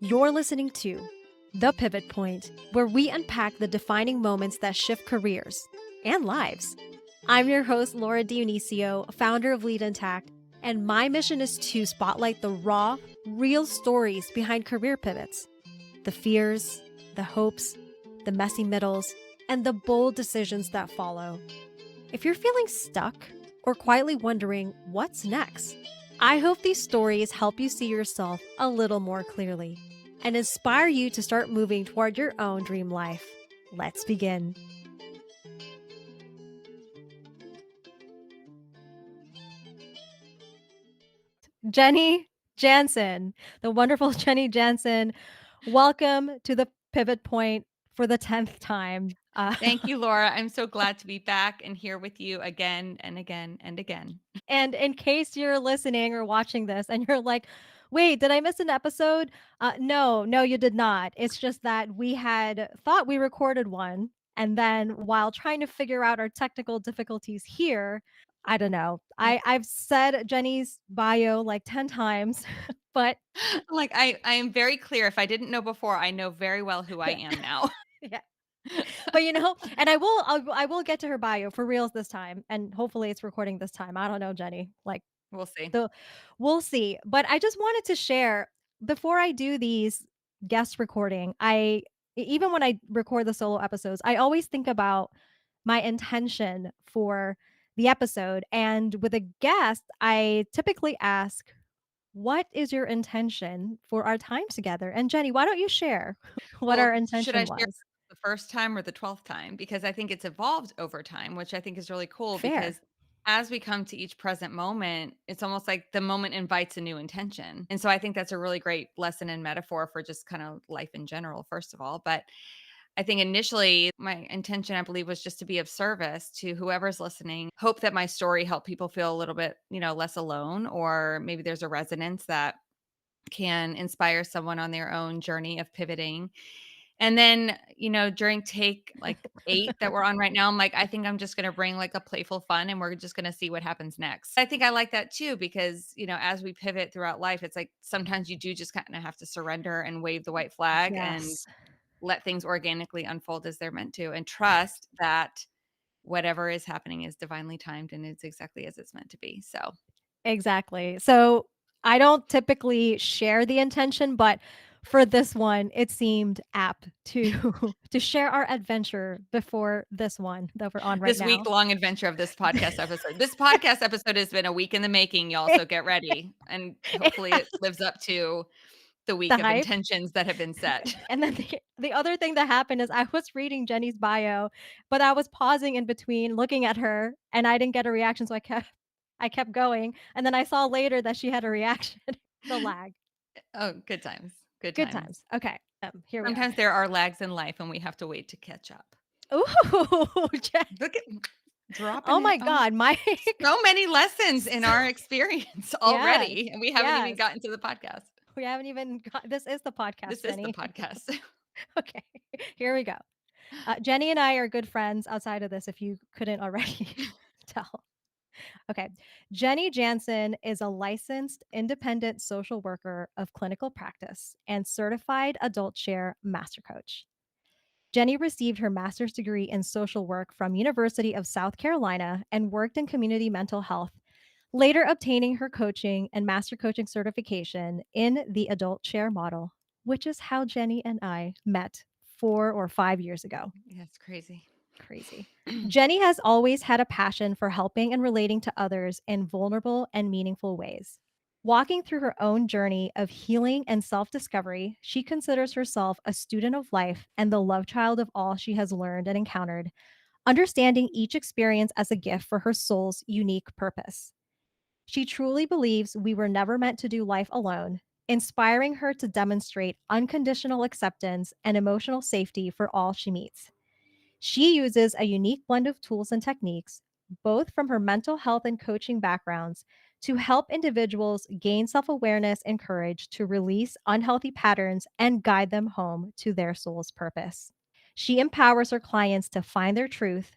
You're listening to The Pivot Point, where we unpack the defining moments that shift careers and lives. I'm your host, Laura Dionisio, founder of Lead Intact, and my mission is to spotlight the raw, real stories behind career pivots, the fears, the hopes, the messy middles, and the bold decisions that follow. If you're feeling stuck or quietly wondering what's next, I hope these stories help you see yourself a little more clearly and inspire you to start moving toward your own dream life. Let's begin. Jenny Jansen, the wonderful Jenny Jansen, welcome to the Pivot Point for the 10th time. Thank you, Laura. I'm so glad to be back and here with you again and again and again. And in case you're listening or watching this and you're like, wait, did I miss an episode? No, you did not. It's just that we had thought we recorded one. And then while trying to figure out our technical difficulties here, I don't know. I I've said Jenny's bio like 10 times, but like I am very clear. If I didn't know before, I know very well who I yeah, am now. yeah. But and I will get to her bio for reals this time. And hopefully it's recording this time. I don't know, Jenny. Like We'll see. The we'll see. But I just wanted to share before I do these guest recording, even when I record the solo episodes, I always think about my intention for the episode. And with a guest, I typically ask, what is your intention for our time together? And Jenny, why don't you share what our Well, should I intention share was? the first time or the 12th time? Because I think it's evolved over time, which I think is really cool Fair. because as we come to each present moment, it's almost like the moment invites a new intention. And so I think that's a really great lesson and metaphor for just kind of life in general, first of all. But I think initially my intention, I believe, was just to be of service to whoever's listening. Hope that my story helped people feel a little bit, less alone, or maybe there's a resonance that can inspire someone on their own journey of pivoting. And then, during take like 8 that we're on right now, I'm like, I think I'm just going to bring like a playful fun and we're just going to see what happens next. I think I like that too, because, as we pivot throughout life, it's like sometimes you do just kind of have to surrender and wave the white flag and Yes. let things organically unfold as they're meant to and trust that whatever is happening is divinely timed and it's exactly as it's meant to be. So, Exactly. So I don't typically share the intention, but for this one, it seemed apt to to share our adventure before this one that we're on right this now. week-long adventure of this podcast episode. This podcast episode has been a week in the making, y'all, so get ready, and hopefully it lives up to the The week of hype. intentions that have been set. And then the other thing that happened is I was reading Jenny's bio, but I was pausing in between looking at her and I didn't get a reaction. So I kept going. And then I saw later that she had a reaction. The lag. Oh, good times, good Good times. times. Okay. Here we are. Sometimes there are lags in life, and we have to wait to catch up. Ooh, Look at dropping oh it my on God, my so many lessons in so our experience yes, already, and we haven't even yes. gotten to the podcast. We haven't even got this is the podcast, This is the Jenny. podcast. Okay, here we go. Jenny and I are good friends outside of this, if you couldn't already tell. Okay. Jenny Jansen is a licensed independent social worker of clinical practice and certified adult chair master coach. Jenny received her master's degree in social work from University of South Carolina and worked in community mental health, later obtaining her coaching and master coaching certification in the adult chair model, which is how Jenny and I met 4 or 5 years ago. Yeah, it's crazy. Crazy. Jenny has always had a passion for helping and relating to others in vulnerable and meaningful ways. Walking through her own journey of healing and self discovery, she considers herself a student of life and the love child of all she has learned and encountered, understanding each experience as a gift for her soul's unique purpose. She truly believes we were never meant to do life alone, inspiring her to demonstrate unconditional acceptance and emotional safety for all she meets. She uses a unique blend of tools and techniques, both from her mental health and coaching backgrounds, to help individuals gain self awareness and courage to release unhealthy patterns and guide them home to their soul's purpose. She empowers her clients to find their truth,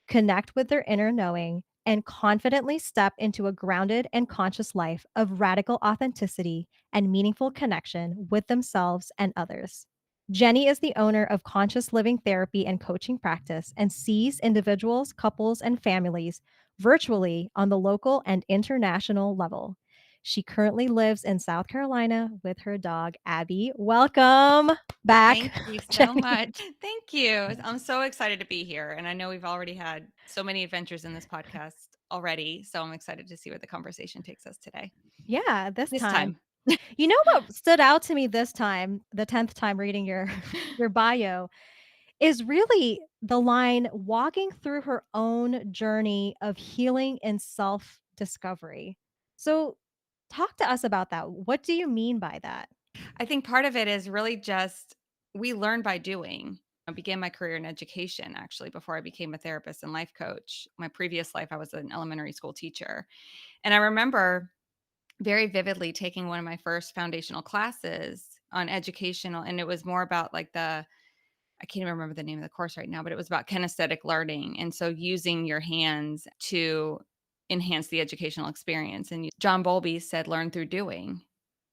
connect with their inner knowing, and confidently step into a grounded and conscious life of radical authenticity and meaningful connection with themselves and others. Jenny is the owner of Conscious Living Therapy and Coaching Practice and sees individuals, couples, and families virtually on the local and international level. She currently lives in South Carolina with her dog, Abby. Welcome back, Thank you so Jenny. much. Thank you. I'm so excited to be here, and I know we've already had so many adventures in this podcast already, so I'm excited to see where the conversation takes us today. Yeah, this This time. time. You know what stood out to me this time, the 10th time reading your your bio, is really the line walking through her own journey of healing and self-discovery. So, talk to us about that. What do you mean by that? I think part of it is really just we learn by doing. I began my career in education actually before I became a therapist and life coach. My previous life, I was an elementary school teacher. And I remember very vividly taking one of my first foundational classes on educational, and it was more about like I can't even remember the name of the course right now, but it was about kinesthetic learning. And so using your hands to enhance the educational experience. And John Bowlby said, learn through doing.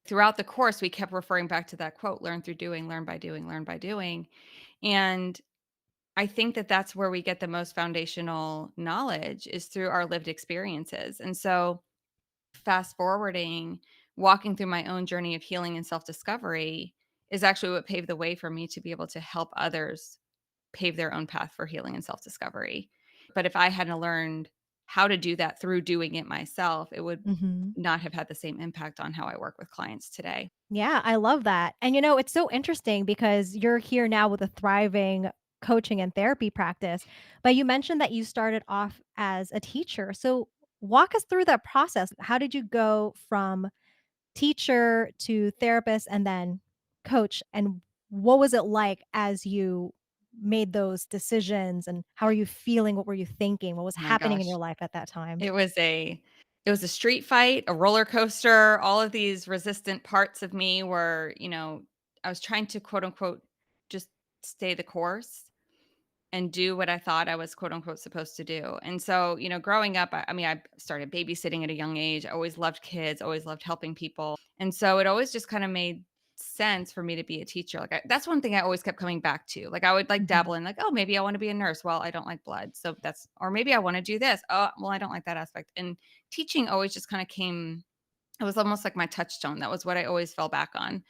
Throughout the course, we kept referring back to that quote, learn through doing, learn by doing, learn by doing. And I think that that's where we get the most foundational knowledge is through our lived experiences. And so fast forwarding, walking through my own journey of healing and self discovery is actually what paved the way for me to be able to help others pave their own path for healing and self discovery. But if I hadn't learned how to do that through doing it myself, it would Mhm. not have had the same impact on how I work with clients today. Yeah, I love that. And it's so interesting because you're here now with a thriving coaching and therapy practice, but you mentioned that you started off as a teacher. So walk us through that process. How did you go from teacher to therapist and then coach? And what was it like as you made those decisions? And how are you feeling? What were you thinking? What was Oh my happening in gosh. your life at that time? It was a street fight, a roller coaster. All of these resistant parts of me were, I was trying to quote unquote just stay the course and do what I thought I was quote unquote supposed to do. And so, growing up, I mean, I started babysitting at a young age. I always loved kids, always loved helping people. And so it always just kind of made sense for me to be a teacher. Like that's one thing I always kept coming back to. Like I would like Mhm. dabble in like, oh, maybe I want to be a nurse. Well, I don't like blood. So that's or maybe I want to do this. Oh, well, I don't like that aspect. And teaching always just kind of came it was almost like my touchstone. That was what I always fell back on.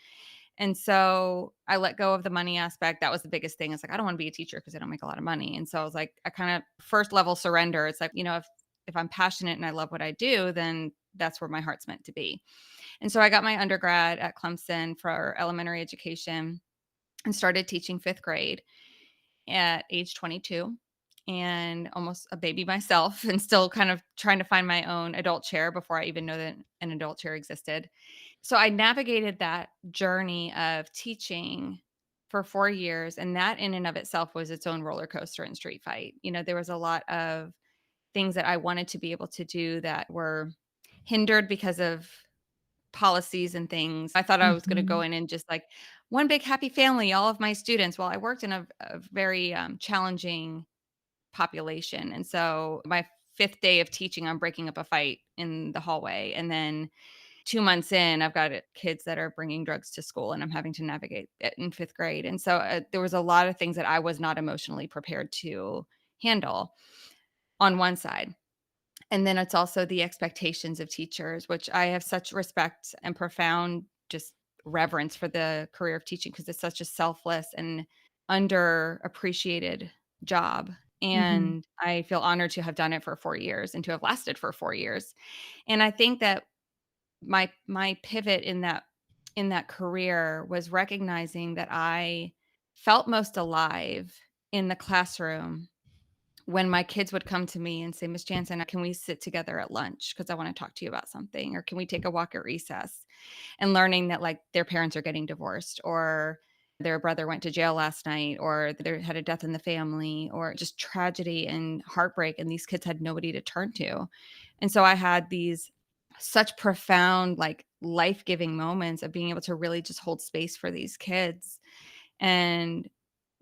And so I let go of the money aspect. That was the biggest thing. It's like, I don't want to be a teacher because I don't make a lot of money. And so I was like, I kind of first level surrender. It's like, if I'm passionate and I love what I do, then that's where my heart's meant to be. And so I got my undergrad at Clemson for elementary education and started teaching fifth grade at age 22 and almost a baby myself and still kind of trying to find my own adult chair before I even know that an adult chair existed. So I navigated that journey of teaching for 4 years, and that in and of itself was its own roller coaster and street fight. There was a lot of things that I wanted to be able to do that were hindered because of policies and things. I thought I was gonna go Mhm. in and just like one big happy family, all of my students. Well, I worked in a very challenging population. And so my fifth day of teaching, I'm breaking up a fight in the hallway. And then 2 months in, I've got kids that are bringing drugs to school and I'm having to navigate it in fifth grade. And so there was a lot of things that I was not emotionally prepared to handle on one side. And then it's also the expectations of teachers, which I have such respect and profound just reverence for the career of teaching because it's such a selfless and underappreciated job. Mhm. And I feel honored to have done it for 4 years and to have lasted for 4 years. And I think that my pivot in that career was recognizing that I felt most alive in the classroom when my kids would come to me and say, Miss Jansen, can we sit together at lunch? Because I want to talk to you about something. Or can we take a walk at recess? And learning that like their parents are getting divorced or their brother went to jail last night or they had a death in the family or just tragedy and heartbreak. And these kids had nobody to turn to. And so I had these such profound, like life giving moments of being able to really just hold space for these kids and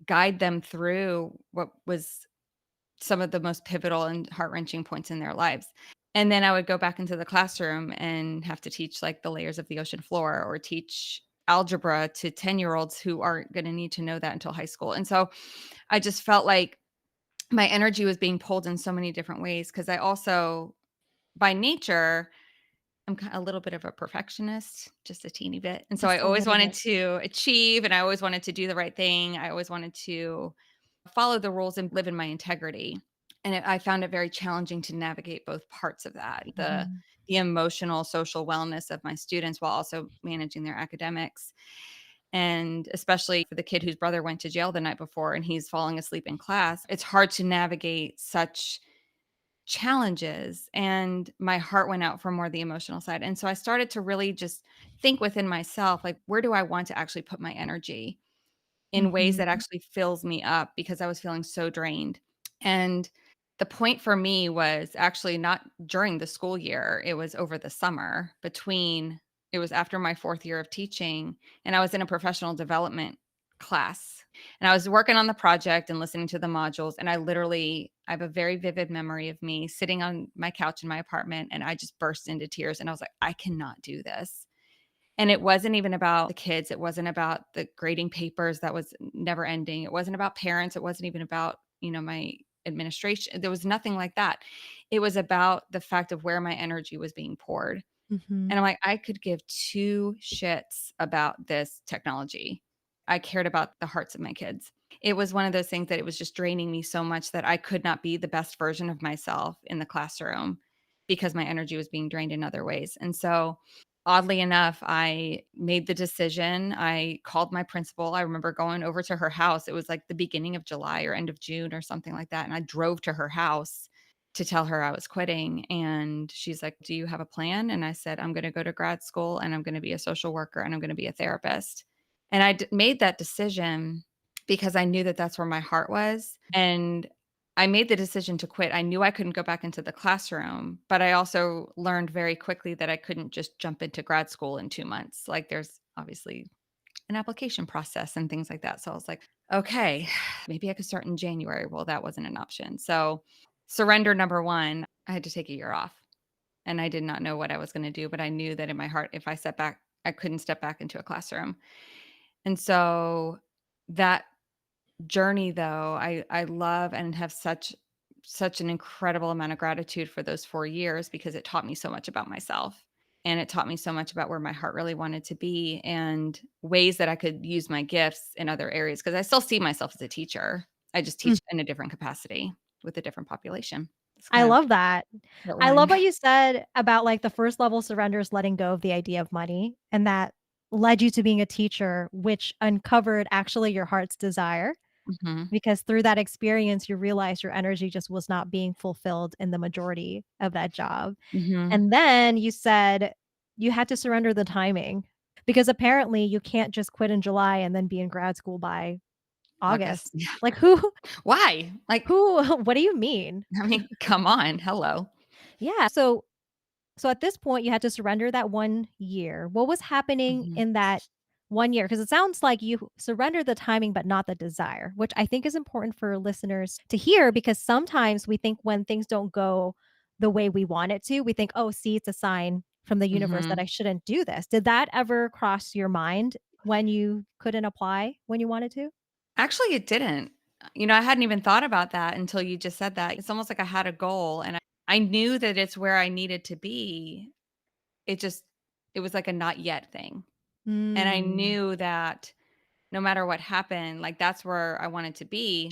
guide them through what was some of the most pivotal and heart-wrenching points in their lives. And then I would go back into the classroom and have to teach, like, the layers of the ocean floor or teach algebra to 10-year-olds who aren't gonna need to know that until high school. And so I just felt like my energy was being pulled in so many different ways because I also, by nature, I'm a little bit of a perfectionist, just a teeny bit. And so I Just a always little wanted bit. to achieve and I always wanted to do the right thing. I always wanted to follow the rules and live in my integrity. And I found it very challenging to navigate both parts of that, Mhm. the emotional, social wellness of my students while also managing their academics. And especially for the kid whose brother went to jail the night before and he's falling asleep in class, it's hard to navigate such challenges. And my heart went out for more the emotional side. And so I started to really just think within myself, like, where do I want to actually put my energy in ways Mhm. that actually fills me up because I was feeling so drained. And the point for me was actually not during the school year, it was over the summer between it was after my 4th year of teaching, and I was in a professional development class. And I was working on the project and listening to the modules, and I have a very vivid memory of me sitting on my couch in my apartment, and I just burst into tears, and I was like, "I cannot do this." And it wasn't even about the kids, it wasn't about the grading papers that was never ending, it wasn't about parents, it wasn't even about, my administration, there was nothing like that. It was about the fact of where my energy was being poured, Mhm. and I'm like, "I could give 2 shits about this technology." I cared about the hearts of my kids. It was one of those things that it was just draining me so much that I could not be the best version of myself in the classroom because my energy was being drained in other ways, and so oddly enough, I made the decision. I called my principal. I remember going over to her house. It was like the beginning of July or end of June or something like that. And I drove to her house to tell her I was quitting. And she's like, "Do you have a plan?" And I said, "I'm going to go to grad school and I'm going to be a social worker and I'm going to be a therapist." And made that decision because I knew that that's where my heart was. And I made the decision to quit. I knew I couldn't go back into the classroom, but I also learned very quickly that I couldn't just jump into grad school in 2 months. Like, there's obviously an application process and things like that. So I was like, "Okay, maybe I could start in January." Well, that wasn't an option. So, surrender number 1, I had to take a year off, and I did not know what I was gonna do, but I knew that in my heart, if I stepped back, I couldn't step back into a classroom. And so that journey though, I love and have such an incredible amount of gratitude for those 4 years because it taught me so much about myself, and it taught me so much about where my heart really wanted to be and ways that I could use my gifts in other areas because I still see myself as a teacher. I just Mm. teach in a different capacity with a different population. It's I kind of love that. I love outline. what you said about, like, the first level surrenders letting go of the idea of money, and that led you to being a teacher, which uncovered actually your heart's desire, Mhm. because through that experience, you realized your energy just was not being fulfilled in the majority of that job. Mhm. And then you said you had to surrender the timing, because apparently you can't just quit in July and then be in grad school by August. August. Like, who Why? Like, who what do you mean? I mean, come on. Hello. Yeah, so at this point, you had to surrender that 1 year. What was happening Mhm. in that 1 year? Because it sounds like you surrendered the timing, but not the desire, which I think is important for listeners to hear because sometimes we think when things don't go the way we want it to, we think, "Oh, see, it's a sign from the universe that Mhm. I shouldn't do this." Did that ever cross your mind when you couldn't apply when you wanted to? Actually, it didn't. I hadn't even thought about that until you just said that. It's almost like I had a goal and I knew that it's where I needed to be. It just it was like a not yet thing. And I Mm. knew that no matter what happened, like that's where I wanted to be.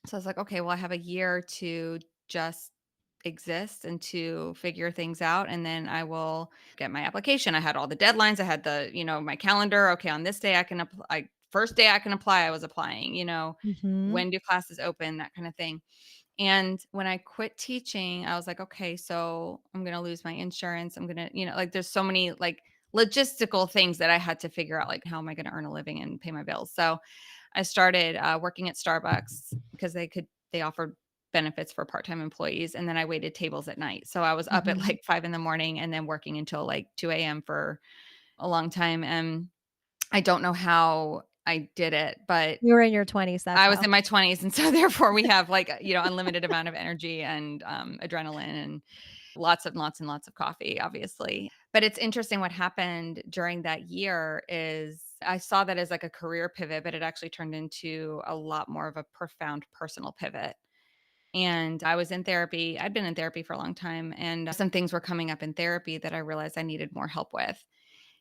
So I was like, okay, well, I have a year to just exist and to figure things out. And then I will get my application. I had all the deadlines. I had my calendar. Okay, on this day I can apply. First day I can apply, I was applying, Mhm. when do classes open, that kind of thing. And when I quit teaching, I was like, okay, so I'm going to lose my insurance. I'm going to, like there's so many like logistical things that I had to figure out, like how am I going to earn a living and pay my bills? So I started working at Starbucks because they offered benefits for part-time employees, and then I waited tables at night. So I was up at Mhm. like 5 in the morning and then working until like 2 a.m. for a long time. And I don't know how. I did it, but You were in your 20s, that's I was how. in my 20s, and so therefore we have, like, unlimited amount of energy and, adrenaline and lots and lots and lots of coffee, obviously. But it's interesting what happened during that year is I saw that as, like, a career pivot, but it actually turned into a lot more of a profound personal pivot. And I was in therapy. I'd been in therapy for a long time, and some things were coming up in therapy that I realized I needed more help with.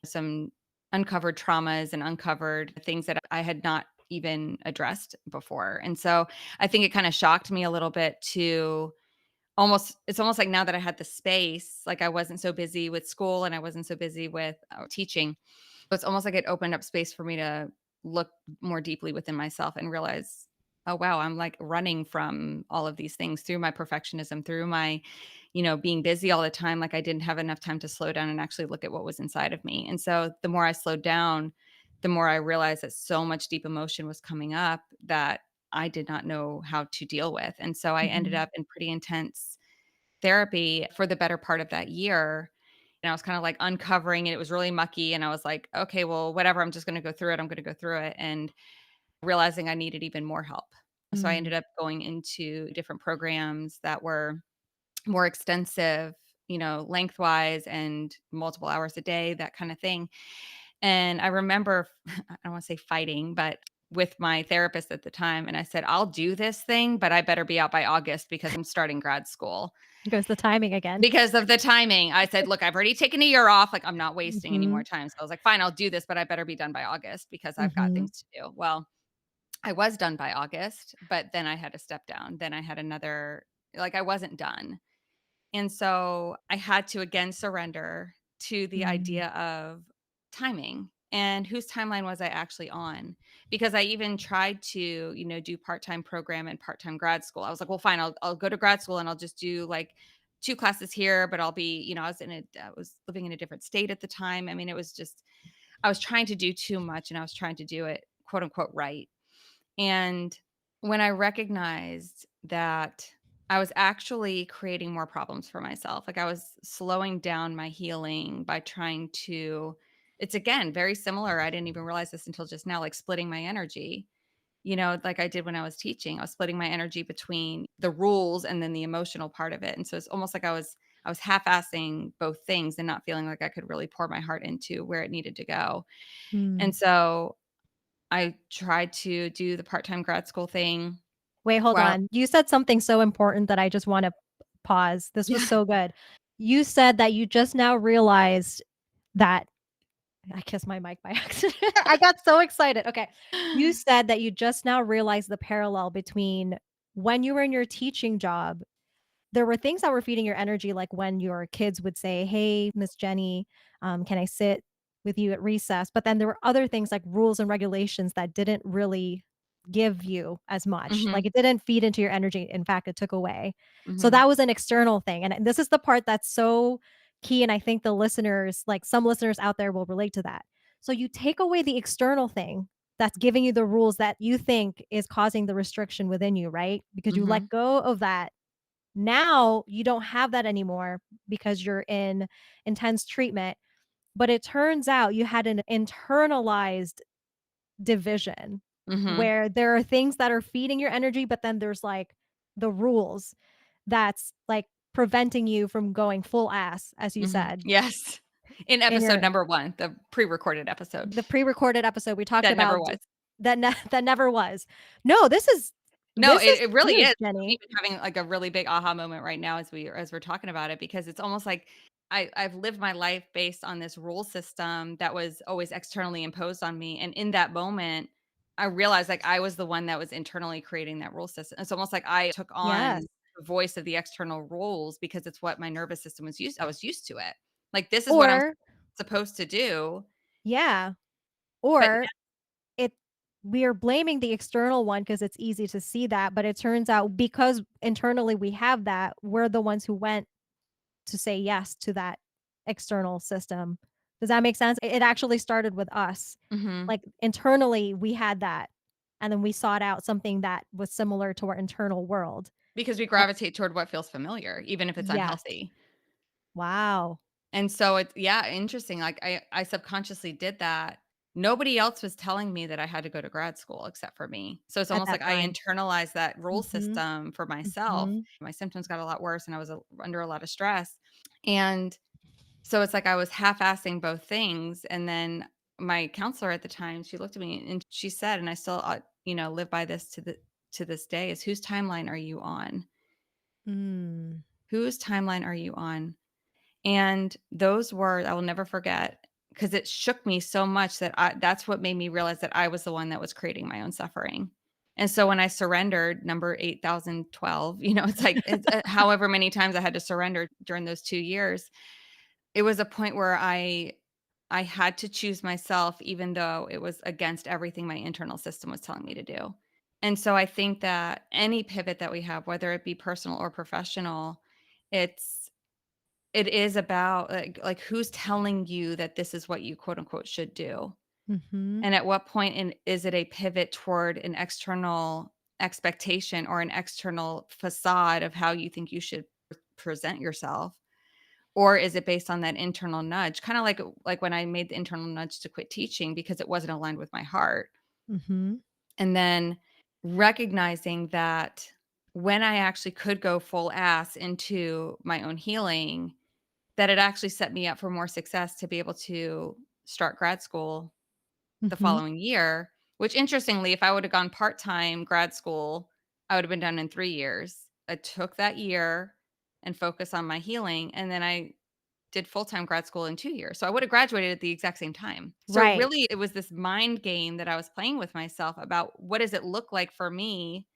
Some uncovered traumas and uncovered things that I had not even addressed before. And so I think it kind of shocked me a little bit to it's almost like now that I had the space, like I wasn't so busy with school and I wasn't so busy with teaching. It's almost like it opened up space for me to look more deeply within myself and realize, oh wow, I'm like running from all of these things through my perfectionism, through my, being busy all the time. Like I didn't have enough time to slow down and actually look at what was inside of me. And so the more I slowed down, the more I realized that so much deep emotion was coming up that I did not know how to deal with. And so I ended Mhm. up in pretty intense therapy for the better part of that year. And I was kind of like uncovering it. It was really mucky. And I was like, okay, well, whatever. I'm just going to go through it. I'm going to go through it. And realizing I needed even more help. So I ended Mm. up going into different programs that were more extensive, lengthwise and multiple hours a day, that kind of thing. And I remember, I don't want to say fighting, but with my therapist at the time. And I said, I'll do this thing, but I better be out by August because I'm starting grad school. Goes the timing again. Because of the timing, I said, "Look, I've already taken a year off, like, I'm not wasting any more Mhm. time." So I was like, "Fine, I'll do this, but I better be done by August because I've got Mhm. things to do." Well, I was done by August, but then I had to step down. Then I had another I wasn't done. And so I had to again surrender to the Mm. idea of timing and whose timeline was I actually on? Because I even tried to, do part-time program and part-time grad school. I was like, well, fine, I'll go to grad school and I'll just do like two classes here, but I'll be, I was living in a different state at the time. I mean, it was just I was trying to do too much and I was trying to do it quote unquote right. And when I recognized that I was actually creating more problems for myself, like I was slowing down my healing by trying to, it's again very similar. I didn't even realize this until just now, like splitting my energy, like I did when I was teaching. I was splitting my energy between the rules and then the emotional part of it. And so it's almost like I was half-assing both things and not feeling like I could really pour my heart into where it needed to go. Mm. And so I tried to do the part-time grad school thing. Wait, hold Well, on. You said something so important that I just wanna pause. This was yeah. so good. You said that you just now realized that I kissed my mic by accident. I got so excited. Okay. You said that you just now realized the parallel between when you were in your teaching job, there were things that were feeding your energy, like when your kids would say, "Hey, Miss Jenny, can I sit with you at recess?" But then there were other things like rules and regulations that didn't really give you as much. Like Mhm, it didn't feed into your energy. In fact, it took away. So mhm, that was an external thing. And this is the part that's so key. And I think the listeners, like some listeners out there, will relate to that. So you take away the external thing that's giving you the rules that you think is causing the restriction within you, right? Because you let mhm, go of that. Now you don't have that anymore because you're in intense treatment, but it turns out you had an internalized division mhm, where there are things that are feeding your energy, but then there's like the rules that's like preventing you from going full ass, as you mhm. said, Yes. In in episode your number 1, the pre-recorded episode. the pre-recorded episode we talked That never about was. that never was. No, No, this it is it really is. huge, I'm Jenny. even having, like, a really big aha moment right now as we're talking about it because it's almost like I've lived my life based on this rule system that was always externally imposed on me, and in that moment, I realized, like, I was the one that was internally creating that rule system. It's almost like I took on Yes. the voice of the external rules because it's what my nervous system I was used to it. Like, this is what I'm Or supposed to do, yeah, but or it we are blaming the external one because it's easy to see that, but it turns out because internally we have that, we're the ones who went to say yes to that external system. Does that make sense? It actually started with us. Mhm. Like, internally, we had that, and then we sought out something that was similar to our internal world. Because we And gravitate toward what feels familiar, even if it's yes. unhealthy. Wow. And so it's yeah, interesting, like, I subconsciously did that, Nobody else was telling me that I had to go to grad school except for me. So it's At almost that like I time. internalized that rule Mhm, system for myself. mhm, My symptoms got a lot worse and I was under a lot of stress. And so it's like I was half-assing both things. And then my counselor at the time, she looked at me and she said, and I still, live by this to this day, is whose timeline are you on? mm, Whose timeline are you on? And those words I will never forget because it shook me so much that's what made me realize that I was the one that was creating my own suffering. And so when I surrendered, number 8,012, it's like however many times I had to surrender during those 2 years, it was a point where I had to choose myself even though it was against everything my internal system was telling me to do. And so I think that any pivot that we have, whether it be personal or professional, it's it is about, like, who's telling you that this is what you, quote, unquote, "should do?" mhm, And at what point is it a pivot toward an external expectation or an external facade of how you think you should present yourself? Or is it based on that internal nudge? Kinda like when I made the internal nudge to quit teaching because it wasn't aligned with my heart. mhm, And then recognizing that when I actually could go full ass into my own healing, that it actually set me up for more success to be able to start grad school the mhm. following year, which interestingly, if I would have gone part-time grad school, I would have been done in 3 years. I took that year and focused on my healing, and then I did full-time grad school in 2 years. So I would have graduated at the exact same time. So Right. really, it was this mind game that I was playing with myself about what does it look like for me?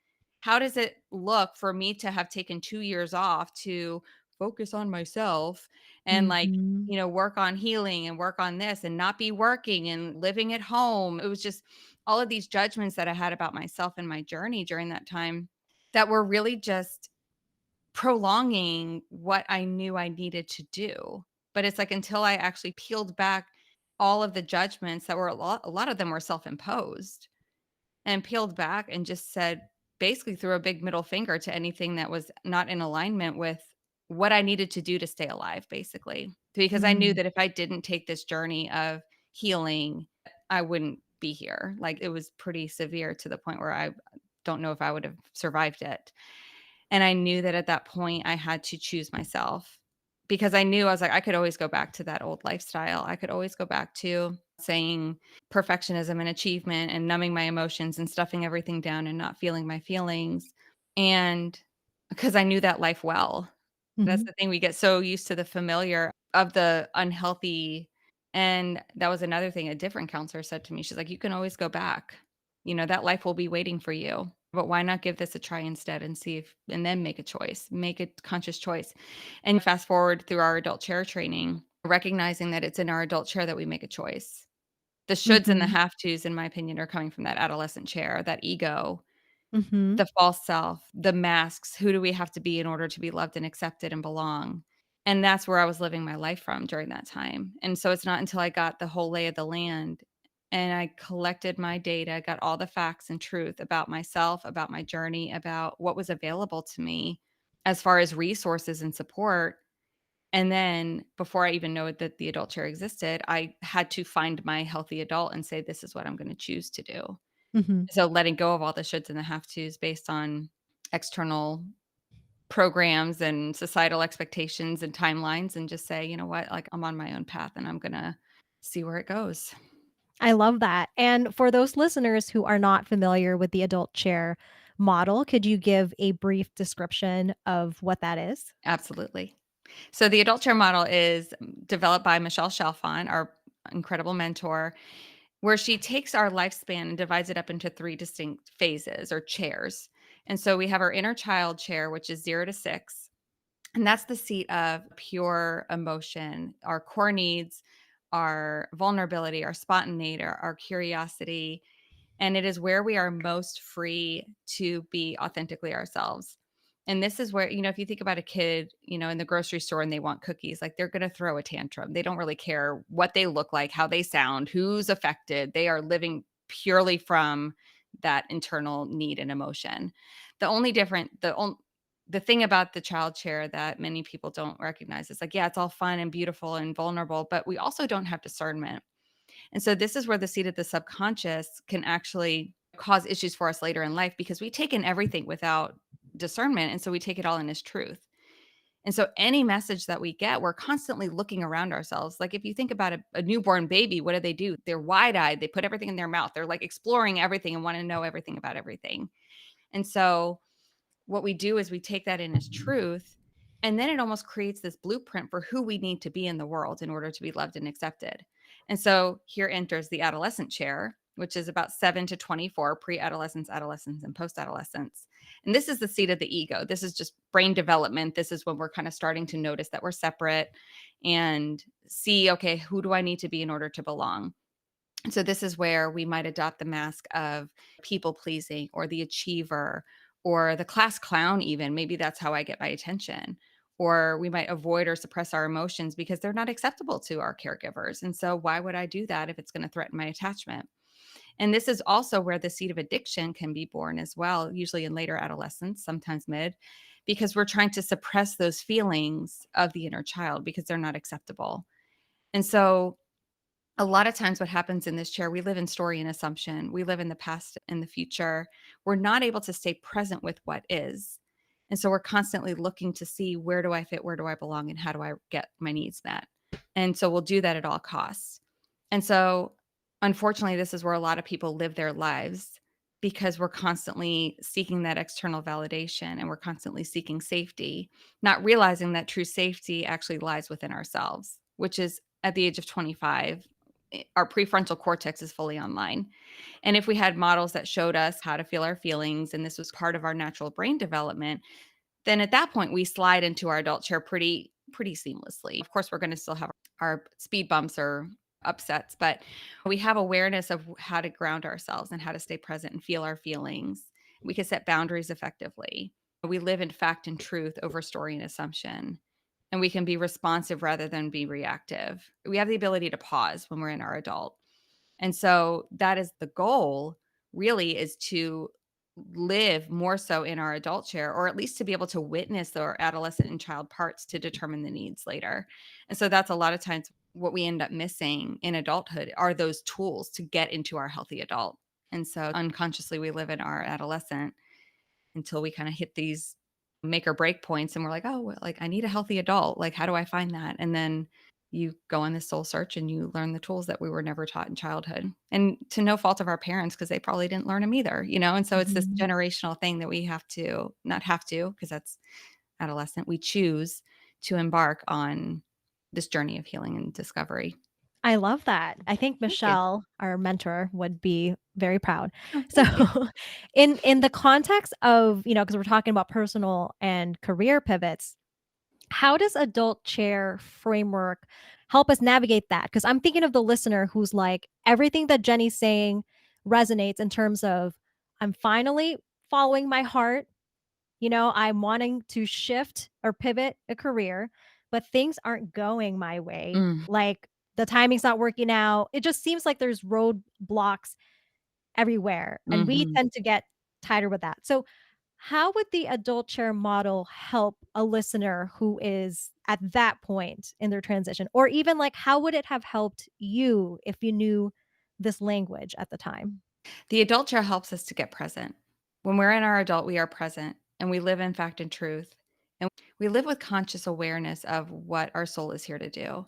How does it look for me to have taken 2 years off to focus on myself and, like, Mhm, work on healing and work on this and not be working and living at home. It was just all of these judgments that I had about myself and my journey during that time that were really just prolonging what I knew I needed to do. But it's like until I actually peeled back all of the judgments that were a lot of them were self-imposed and peeled back and just said basically threw a big middle finger to anything that was not in alignment with what I needed to do to stay alive, basically. Because I knew mm. that if I didn't take this journey of healing, I wouldn't be here. Like it was pretty severe to the point where I don't know if I would have survived it. And I knew that at that point, I had to choose myself because I knew I was like, I could always go back to that old lifestyle. I could always go back to saying perfectionism and achievement and numbing my emotions and stuffing everything down and not feeling my feelings. And because I knew that life well. That's Mhm. the thing. We get so used to the familiar of the unhealthy. And that was another thing a different counselor said to me. She's like, you can always go back. That life will be waiting for you. But why not give this a try instead and see if, and then make a choice, make a conscious choice. And fast forward through our adult chair training, recognizing that it's in our adult chair that we make a choice. The shoulds and the Mhm, have tos, in my opinion, are coming from that adolescent chair, that ego, mhm, the false self, the masks. Who do we have to be in order to be loved and accepted and belong? And that's where I was living my life from during that time. And so it's not until I got the whole lay of the land and I collected my data, got all the facts and truth about myself, about my journey, about what was available to me as far as resources and support. And then before I even know that the adult chair existed, I had to find my healthy adult and say, this is what I'm going to choose to do. mhm. So letting go of all the shoulds and the have tos based on external programs and societal expectations and timelines and just say, you know what, like I'm on my own path and I'm gonna see where it goes. I love that. And for those listeners who are not familiar with the adult chair model, could you give a brief description of what that is? Absolutely. So the adult chair model is developed by Michelle Chalfant, our incredible mentor, where she takes our lifespan and divides it up into three distinct phases or chairs. And so we have our inner child chair, which is 0 to 6. And that's the seat of pure emotion, our core needs, our vulnerability, our spontaneity, our curiosity. And it is where we are most free to be authentically ourselves. And this is where, if you think about a kid, in the grocery store and they want cookies, like they're going to throw a tantrum. They don't really care what they look like, how they sound, who's affected. They are living purely from that internal need and emotion. The only different, the thing about the child chair that many people don't recognize is like, yeah, it's all fun and beautiful and vulnerable, but we also don't have discernment. And so this is where the seed of the subconscious can actually cause issues for us later in life because we take in everything without discernment. And so we take it all in as truth. And so any message that we get, we're constantly looking around ourselves. Like if you think about a newborn baby, what do? They're wide eyed. They put everything in their mouth. They're like exploring everything and want to know everything about everything. And so what we do is we take that in as truth. And then it almost creates this blueprint for who we need to be in the world in order to be loved and accepted. And so here enters the adolescent chair, which is about 7 to 24, pre adolescence, adolescence, and post adolescence. And this is the seat of the ego. This is just brain development. This is when we're kind of starting to notice that we're separate and see, okay, who do I need to be in order to belong? And so this is where we might adopt the mask of people pleasing or the achiever or the class clown, even. Maybe that's how I get my attention. Or we might avoid or suppress our emotions because they're not acceptable to our caregivers. And so, why would I do that if it's going to threaten my attachment? And this is also where the seed of addiction can be born as well, usually in later adolescence, sometimes mid, because we're trying to suppress those feelings of the inner child because they're not acceptable. And so, a lot of times what happens in this chair, we live in story and assumption. We live in the past and the future. We're not able to stay present with what is. And so we're constantly looking to see where do I fit, where do I belong, and how do I get my needs met. And so we'll do that at all costs. And so unfortunately, this is where a lot of people live their lives because we're constantly seeking that external validation and we're constantly seeking safety, not realizing that true safety actually lies within ourselves, which is at the age of 25 our prefrontal cortex is fully online. And if we had models that showed us how to feel our feelings, and this was part of our natural brain development, then at that point we slide into our adult chair pretty seamlessly. Of course, we're going to still have our speed bumps or upsets, but we have awareness of how to ground ourselves and how to stay present and feel our feelings. We can set boundaries effectively. We live in fact and truth over story and assumption. And we can be responsive rather than be reactive. We have the ability to pause when we're in our adult. And so that is the goal really is to live more so in our adult chair or at least to be able to witness our adolescent and child parts to determine the needs later. And so that's a lot of times what we end up missing in adulthood are those tools to get into our healthy adult. And so unconsciously we live in our adolescent until we kind of hit these make or break points and we're like, "Oh, well, like I need a healthy adult. Like how do I find that?" And then you go on this soul search and you learn the tools that we were never taught in childhood. And to no fault of our parents because they probably didn't learn them either, you know? And so it's this Mhm. generational thing that we have to not have to because that's adolescent. We choose to embark on this journey of healing and discovery. I love that. I think Thank you. Michelle, our mentor, would be very proud. Oh, So, thank you. in the context of, because we're talking about personal and career pivots, how does adult chair framework help us navigate that? Because I'm thinking of the listener who's like, everything that Jenny's saying resonates in terms of, I'm finally following my heart. I'm wanting to shift or pivot a career, but things aren't going my way. Mm, Like the timing's not working out. It just seems like there's roadblocks everywhere. And we mhm. tend to get tighter with that. So, how would the adult chair model help a listener who is at that point in their transition? Or even like, how would it have helped you if you knew this language at the time? The adult chair helps us to get present. When we're in our adult, we are present and we live in fact and truth. And we live with conscious awareness of what our soul is here to do.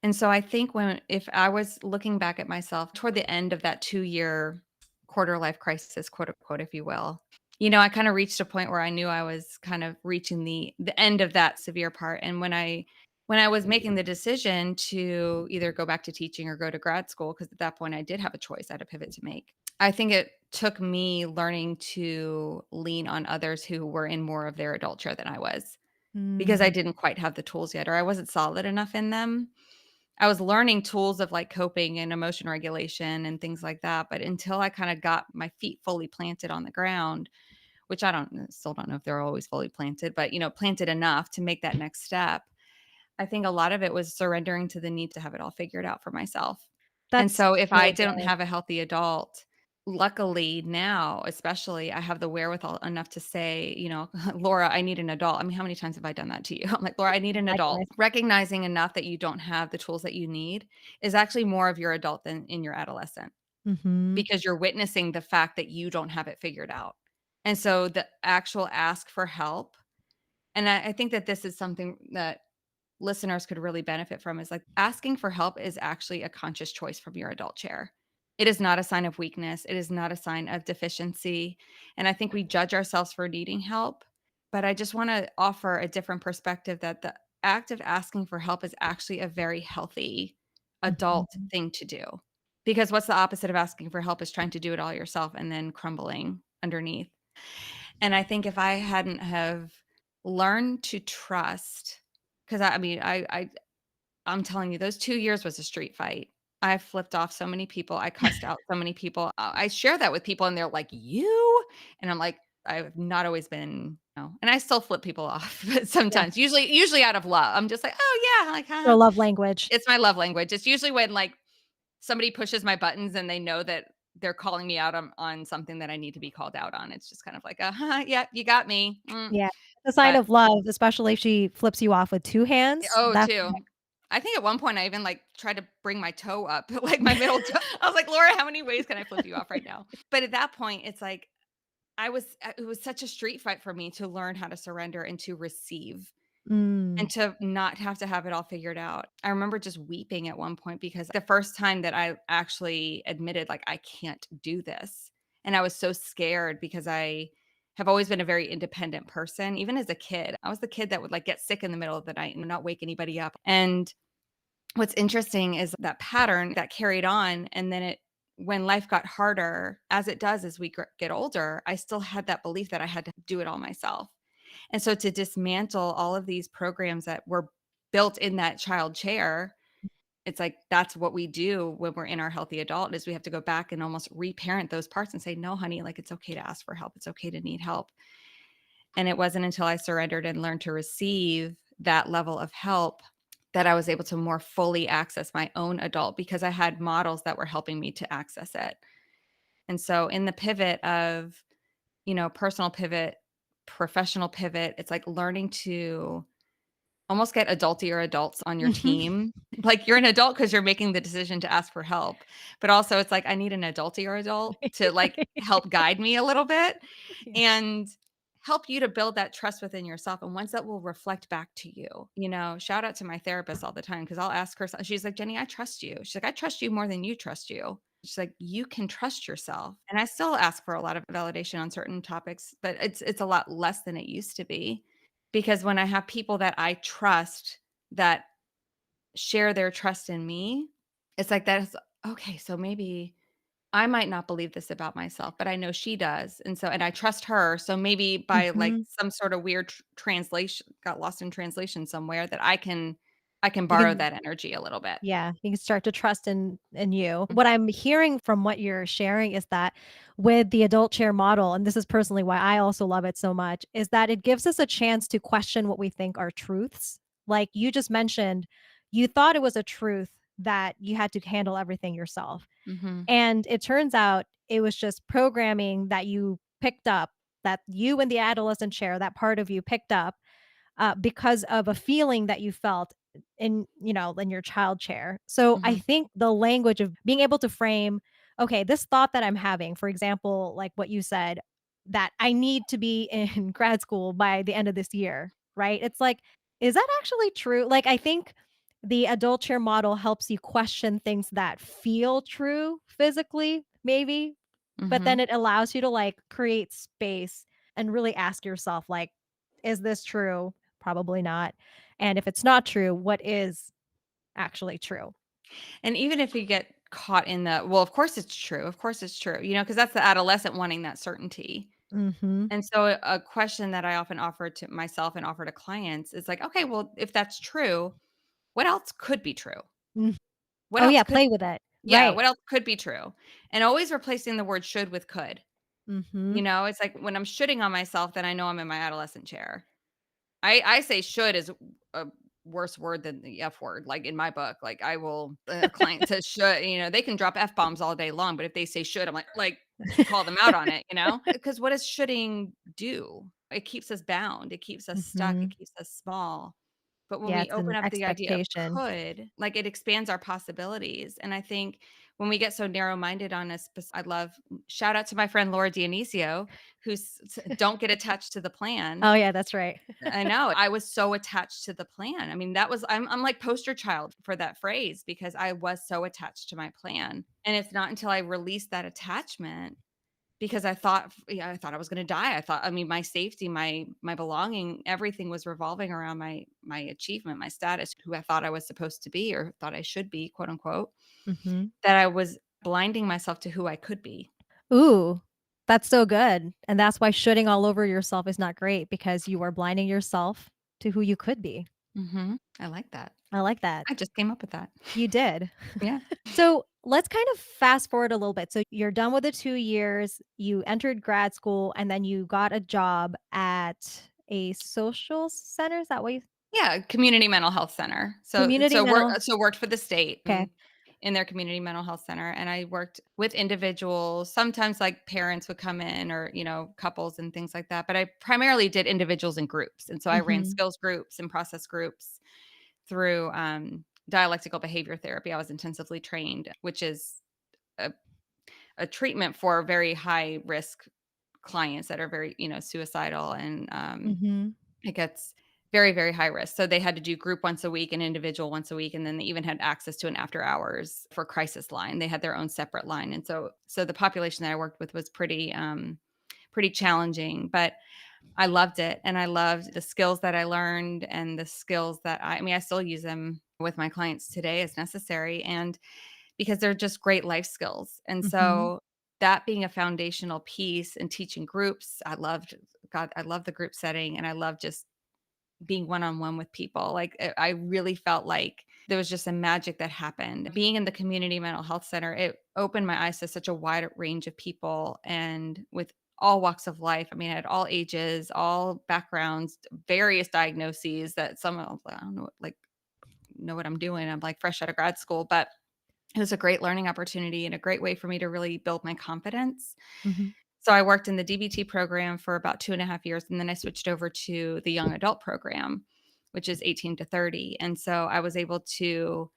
And so I think if I was looking back at myself toward the end of that 2-year quarter life crisis, quote unquote, if you will, I kind of reached a point where I knew I was kind of reaching the end of that severe part. And when I was making the decision to either go back to teaching or go to grad school, because at that point I did have a choice, I had a pivot to make. I think it took me learning to lean on others who were in more of their adult chair than I was because I Mm, didn't quite have the tools yet or I wasn't solid enough in them. I was learning tools of like coping and emotion regulation and things like that. But until I kind of got my feet fully planted on the ground, which I still don't know if they're always fully planted, but planted enough to make that next step. I think a lot of it was surrendering to the need to have it all figured out for myself. And that's so if I so didn't good. have a healthy adult luckily now, especially, I have the wherewithal enough to say, "Laura, I need an adult." I mean, how many times have I done that to you? I'm like, "Laura, I need an adult." Likewise. Recognizing enough that you don't have the tools that you need is actually more of your adult than in your adolescent, Mhm. because you're witnessing the fact that you don't have it figured out. And so the actual ask for help, and I think that this is something that listeners could really benefit from, is like asking for help is actually a conscious choice from your adult chair. It is not a sign of weakness. It is not a sign of deficiency. And I think we judge ourselves for needing help. But I just want to offer a different perspective that the act of asking for help is actually a very healthy adult Mhm. thing to do. Because what's the opposite of asking for help is trying to do it all yourself and then crumbling underneath. And I think if I hadn't have learned to trust, because I mean, I'm telling you, those 2 years was a street fight. I flipped off so many people, I cussed out so many people. I share that with people and they're like, "You?" And I'm like, I've not always been, and I still flip people off, but Yeah. sometimes, usually out of love. I'm just like, "Oh, yeah," like, Your love language. It's my love language. It's usually when, like, somebody pushes my buttons and they know that they're calling me out on something that I need to be called out on. It's just kind of like, "Uh-huh, yep, you got me." Yeah. The sign But of love, especially if she flips you off with 2 hands, oh, that's too. I think at one point I even, like, tried to bring my toe up, like, my middle toe. I was like, "Laura, how many ways can I flip you off right now?" But at that point, it's like it was such a street fight for me to learn how to surrender and to receive Mm. and to not have to have it all figured out. I remember just weeping at one point because the first time that I actually admitted, like, "I can't do this," and I was so scared because I have always been a very independent person. Even as a kid, I was the kid that would, like, get sick in the middle of the night and not wake anybody up. And what's interesting is that pattern that carried on, and then when life got harder, as it does as we get older, I still had that belief that I had to do it all myself. And so to dismantle all of these programs that were built in that child chair, it's like that's what we do when we're in our healthy adult, is we have to go back and almost reparent those parts and say, "No, honey, like, it's okay to ask for help. It's okay to need help." And it wasn't until I surrendered and learned to receive that level of help that I was able to more fully access my own adult, because I had models that were helping me to access it. And so in the pivot of, personal pivot, professional pivot, it's like learning to almost get adultier adults on your Mhm. team. Like, you're an adult because 'cause you're making the decision to ask for help, but also it's like I need an adultier adult to, like, help guide me a little bit Yeah. and help you to build that trust within yourself, and once that will reflect back to you. Shout out to my therapist all the time, because 'cause I'll ask her, she's like, "Jenny, I trust you." She's like, "I trust you more than you trust you." She's like, "You can trust yourself." And I still ask for a lot of validation on certain topics, but it's a lot less than it used to be, because when I have people that I trust that share their trust in me, it's like that is okay, so maybe I might not believe this about myself, but I know she does. And I trust her. So maybe by, like, Mhm. some sort of weird translation, got lost in translation somewhere, that I can You borrow can that energy a little bit. Yeah, you can start to trust in you. What I'm hearing from what you're sharing is that with the adult chair model, and this is personally why I also love it so much, is that it gives us a chance to question what we think are truths. Like you just mentioned, you thought it was a truth that you had to handle everything yourself. Mhm. And it turns out it was just programming that you picked up, that you in the adolescent chair, that part of you picked up because of a feeling that you felt in your child chair. So I Mhm. think the language of being able to frame, okay, this thought that I'm having, for example, like what you said, that I need to be in grad school by the end of this year, right? It's like, is that actually true? Like, I think the adult chair model helps you question things that feel true physically, maybe, but then Mhm. it allows you to like create space and really ask yourself, like, is this true? Probably not. And if it's not true, what is actually true? And even if you get caught in the, well, of course it's true. Of course it's true. Because that's the adolescent wanting that certainty. Mhm. And so a question that I often offer to myself and offer to clients is like, okay, well, if that's true, what else could be true? Mm. What Oh, else yeah, could play with it. Yeah, Right. what else could be true? And always replacing the word should with could. Mhm. It's like when I'm shitting on myself, then I know I'm in my adolescent chair. I say should is worse word than the F word, like, in my book. Like, I will a client says should, they can drop F bombs all day long, but if they say should, I'm like, call them out on it, you know? Because what does shoulding do? It keeps us bound, it keeps us stuck, it Mhm. keeps us small. But when Yeah, we it's an open up the idea of expectation. could, like, it expands our possibilities, and I think when we get so narrow-minded on a spec I love shout out to my friend Laura Dionisio, who's "Don't get attached to the plan." Oh, yeah, that's right. I know, I was so attached to the plan. I mean, that was I'm like poster child for that phrase because I was so attached to my plan, and it's not until I released that attachment because I thought I was gonna die. I mean, my safety, my belonging, everything was revolving around my achievement, my status, who I thought I was supposed to be or thought I should be, quote unquote, Mhm. that I was blinding myself to who I could be. Ooh, that's so good, and that's why shoulding all over yourself is not great because you are blinding yourself to who you could be. Mhm. I like that. I like that. I just came up with that. You did. Yeah. So, let's kind of fast forward a little bit. So, you're done with the 2 years, you entered grad school, and then you got a job at a social center, is that what you Yeah, community mental health center. community mental So worked for the state okay. in their community mental health center, and I worked with individuals. Sometimes, like, parents would come in or, couples and things like that, but I primarily did individuals and groups, and so I ran Mhm, skills groups and process groups through, dialectical behavior therapy. I was intensively trained, which is a a treatment for very high risk clients that are very, suicidal and, mhm, it gets very, very high risk. So they had to do group once a week and individual once a week, and then they even had access to an after hours for crisis line. They had their own separate line, and so the population that I worked with was pretty challenging, but I loved it, and I loved the skills that I learned and the skills that I mean, I still use them with my clients today as necessary, and because they're just great life skills. And mhm, so that being a foundational piece in teaching groups, I love the group setting and I love just being one-on-one with people. Like, I really felt like there was just a magic that happened. Being in the community mental health center, it opened my eyes to such a wide range of people and with all walks of life. I mean, I had all ages, all backgrounds, various diagnoses that some of I don't know, like, know what I'm doing. I'm like fresh out of grad school, but it was a great learning opportunity and a great way for me to really build my confidence. mhm, So I worked in the DBT program for about 2.5 years, and then I switched over to the young adult program, which is 18 to 30. And so I was able to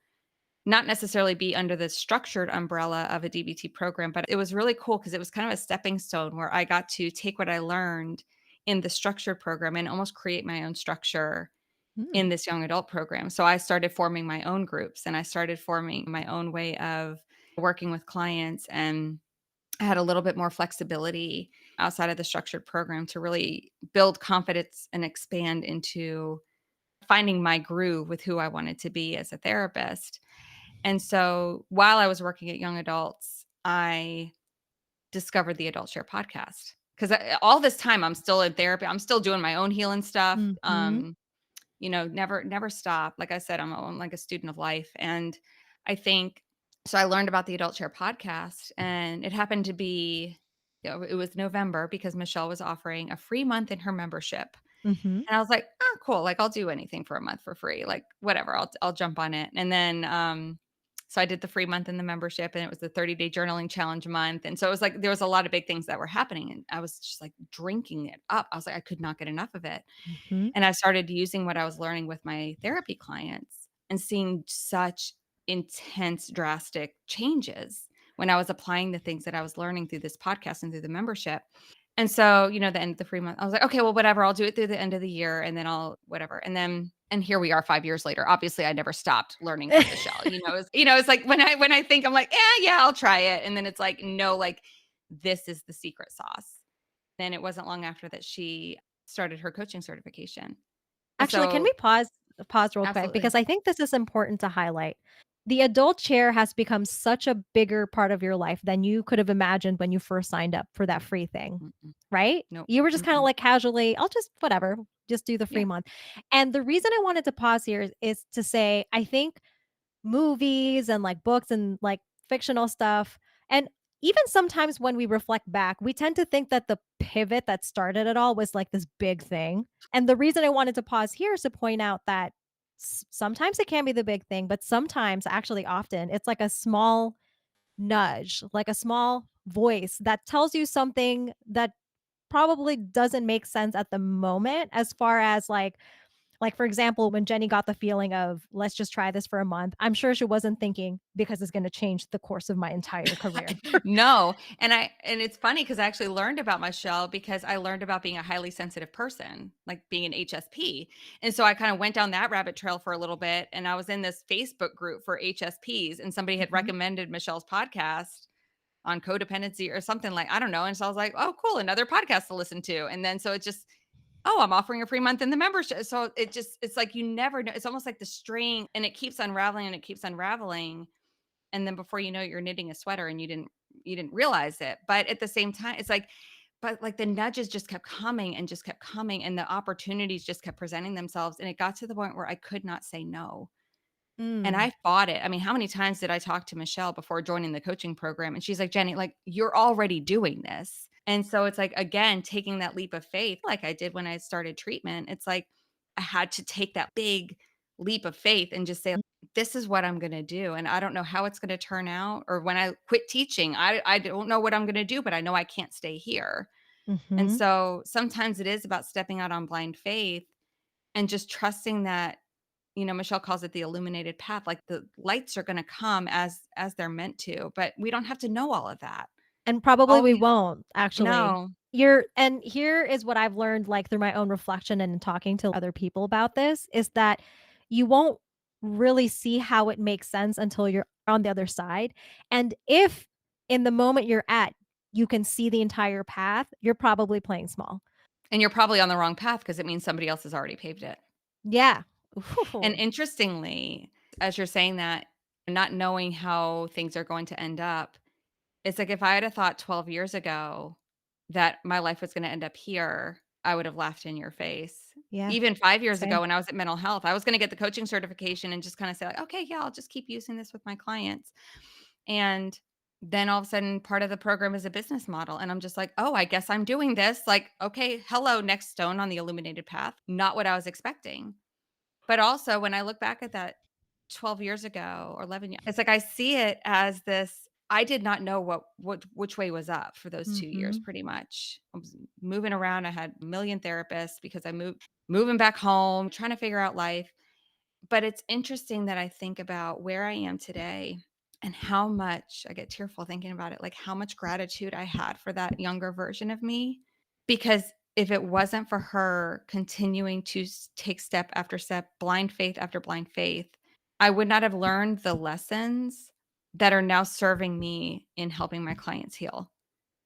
not necessarily be under the structured umbrella of a DBT program, but it was really cool because it was kind of a stepping stone where I got to take what I learned in the structured program and almost create my own structure mm, in this young adult program. So I started forming my own groups and I started forming my own way of working with clients, and I had a little bit more flexibility outside of the structured program to really build confidence and expand into finding my groove with who I wanted to be as a therapist. And so while I was working at young adults, I discovered the Adult Share podcast because all this time I'm still in therapy. I'm still doing my own healing stuff. mhm, Never stop. Like I said, I'm like a student of life. And I think so I learned about the Adult Share podcast and it happened to be, it was November because Michelle was offering a free month in her membership. mhm, And I was like, oh, cool. Like I'll do anything for a month for free. Like whatever, I'll jump on it. And then so I did the free month in the membership and it was the 30-day journaling challenge month. And so it was like there was a lot of big things that were happening. And I was just like drinking it up. I was like, I could not get enough of it. mhm. And I started using what I was learning with my therapy clients and seeing such intense, drastic changes when I was applying the things that I was learning through this podcast and through the membership. And so, the end of the free month, I was like, okay, well, whatever, I'll do it through the end of the year and then I'll whatever. And here we are 5 years later. Obviously, I never stopped learning from Michelle. It's like when I think I'm like, yeah, I'll try it. And then it's like, no, like this is the secret sauce. Then it wasn't long after that she started her coaching certification. And Actually, can we so pause real quick absolutely. because I think this is important to highlight. The adult chair has become such a bigger part of your life than you could have imagined when you first signed up for that free thing, Mm-mm. right? Nope. You were just kinda Mm-mm. like casually, "I'll just whatever, just do the free Yeah. month." And the reason I wanted to pause here is to say, I think movies and, like, books and, like, fictional stuff, and even sometimes when we reflect back, we tend to think that the pivot that started it all was, like, this big thing, and the reason I wanted to pause here is to point out that Sometimes it can be the big thing, but sometimes, actually often, it's like a small nudge, like a small voice that tells you something that probably doesn't make sense at the moment as far as for example, when Jenny got the feeling of, "Let's just try this for a month," I'm sure she wasn't thinking, "Because it's gonna change the course of my entire career." No, and it's funny because I actually learned about my shell because I learned about being a highly sensitive person, like being an HSP, and so I kinda went down that rabbit trail for a little bit, and I was in this Facebook group for HSPs, and somebody had Mhm, recommended Michelle's podcast on codependency or something like I don't know, and so I was like, "Oh, cool, another podcast to listen to," and then so it just, "Oh, I'm offering a free month in the membership," so it's like you never know, it's almost like the string, and it keeps unraveling and it keeps unraveling, and then before you know it, you're knitting a sweater and you didn't realize it. But at the same time, it's like but like the nudges just kept coming and just kept coming and the opportunities just kept presenting themselves and it got to the point where I could not say no. And mm, I fought it. I mean, how many times did I talk to Michelle before joining the coaching program? And she's like, Jenny, like, you're already doing this. And so it's like, again, taking that leap of faith, like I did when I started treatment. It's like I had to take that big leap of faith and just say, this is what I'm going to do. And I don't know how it's going to turn out. Or when I quit teaching, I don't know what I'm going to do, but I know I can't stay here. And mhm. so sometimes it is about stepping out on blind faith and just trusting that, Michelle calls it the illuminated path, like the lights are gonna come as they're meant to, but we don't have to know all of that. And probably All we we won't, actually. No, Here is what I've learned, through my own reflection and in talking to other people about this, is that you won't really see how it makes sense until you're on the other side, and if in the moment you're at, you can see the entire path, you're probably playing small. and you're probably on the wrong path because it means somebody else has already paved it. Yeah. And Ooh. interestingly, as you're saying that, not knowing how things are going to end up, it's like if I had a thought 12 years ago that my life was gonna end up here, I would have laughed in your face. Yeah, Even 5 years ago same. when I was at mental health, I was gonna get the coaching certification and just kinda say like, "Okay, yeah, I'll just keep using this with my clients." And then all of a sudden part of the program is a business model, and I'm just like, "Oh, I guess I'm doing this." Like, "Okay, hello, next stone on the illuminated path." Not what I was expecting. But also, when I look back at that 12 years ago or 11 years, it's like I see it as this I did not know which way was up for those 2 years Mhm. pretty much. I was moving around, I had a million therapists because I moving back home, trying to figure out life. But it's interesting that I think about where I am today and how much I get tearful thinking about it, like how much gratitude I had for that younger version of me. Because if it wasn't for her continuing to take step after step, blind faith after blind faith, I would not have learned the lessons that are now serving me in helping my clients heal.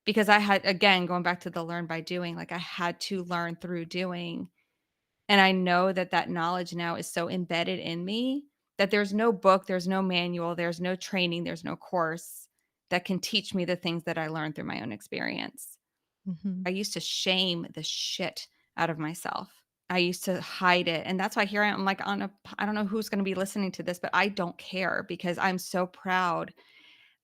Because I had, again, going back to the learn by doing, like I had to learn through doing, and I know that that knowledge now is so embedded in me that there's no book, there's no manual, there's no training, there's no course that can teach me the things that I learned through my own experience. Mhm. I used to shame the shit out of myself. I used to hide it. And that's why here I am like I don't know who's going to be listening to this, but I don't care because I'm so proud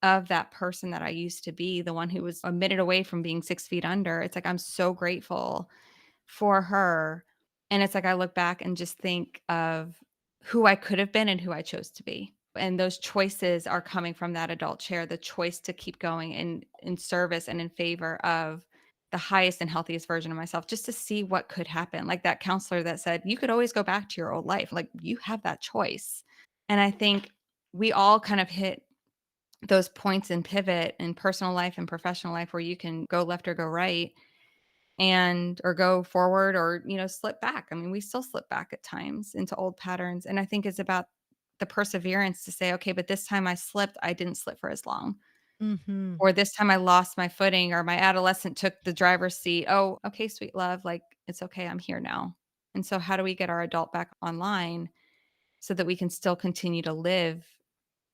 of that person that I used to be, the one who was a minute away from being 6 feet under. It's like I'm so grateful for her. And it's like I look back and just think of who I could have been and who I chose to be. And those choices are coming from that adult chair, the choice to keep going in service and in favor of the highest and healthiest version of myself, just to see what could happen. Like that counselor that said, you could always go back to your old life. Like you have that choice. And I think we all kind of hit those points and pivot in personal life and professional life where you can go left or go right and or go forward or slip back. I mean, we still slip back at times into old patterns, and I think it's about the perseverance to say, okay, but this time I slipped, I didn't slip for as long, Mhm. or this time I lost my footing, or my adolescent took the driver's seat. Oh, okay, sweet love, like it's okay, I'm here now. And so how do we get our adult back online so that we can still continue to live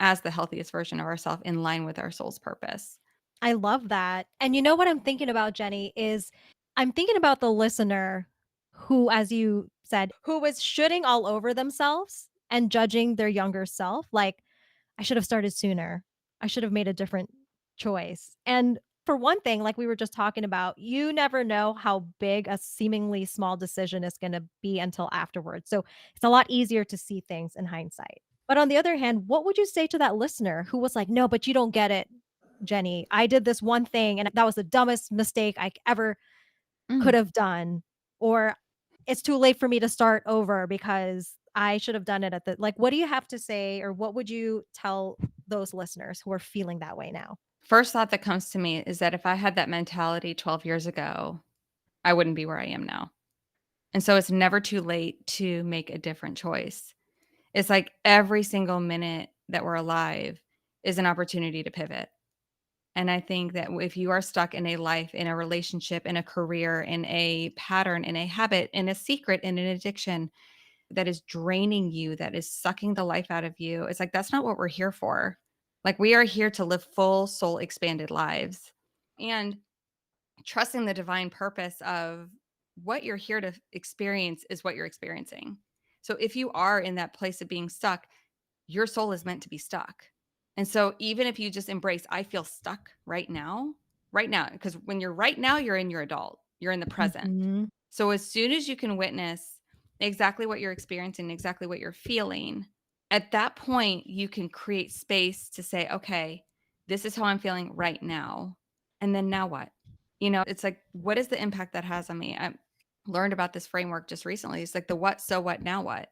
as the healthiest version of ourselves in line with our soul's purpose? I love that. And you know what I'm thinking about, Jenny, is I'm thinking about the listener who, as you said, who was shooting all over themselves and judging their younger self. Like, I should have started sooner. I should have made a different choice. And For one thing, like we were just talking about, you never know how big a seemingly small decision is gonna be until afterwards, so it's a lot easier to see things in hindsight. But on the other hand, what would you say to that listener who was like, "No, but you don't get it, Jenny. I did this one thing, and that was the dumbest mistake I ever could Mm. have done," or, "It's too late for me to start over because I should have done it at the" like, what do you have to say, or what would you tell those listeners who are feeling that way now? First thought that comes to me is that if I had that mentality 12 years ago, I wouldn't be where I am now. And so it's never too late to make a different choice. It's like every single minute that we're alive is an opportunity to pivot. And I think that if you are stuck in a life, in a relationship, in a career, in a pattern, in a habit, in a secret, in an addiction that is draining you, that is sucking the life out of you, it's like that's not what we're here for. Like we are here to live full soul expanded lives. And trusting the divine purpose of what you're here to experience is what you're experiencing. So if you are in that place of being stuck, your soul is meant to be stuck. And so even if you just embrace, I feel stuck right now, because when you're right now, you're in your adult, you're in the present. Mhm, So as soon as you can witness exactly what you're experiencing, exactly what you're feeling, at that point, you can create space to say, okay, this is how I'm feeling right now. And then now what? It's like, what is the impact that has on me? I learned about this framework just recently. It's like the what, so what, now what?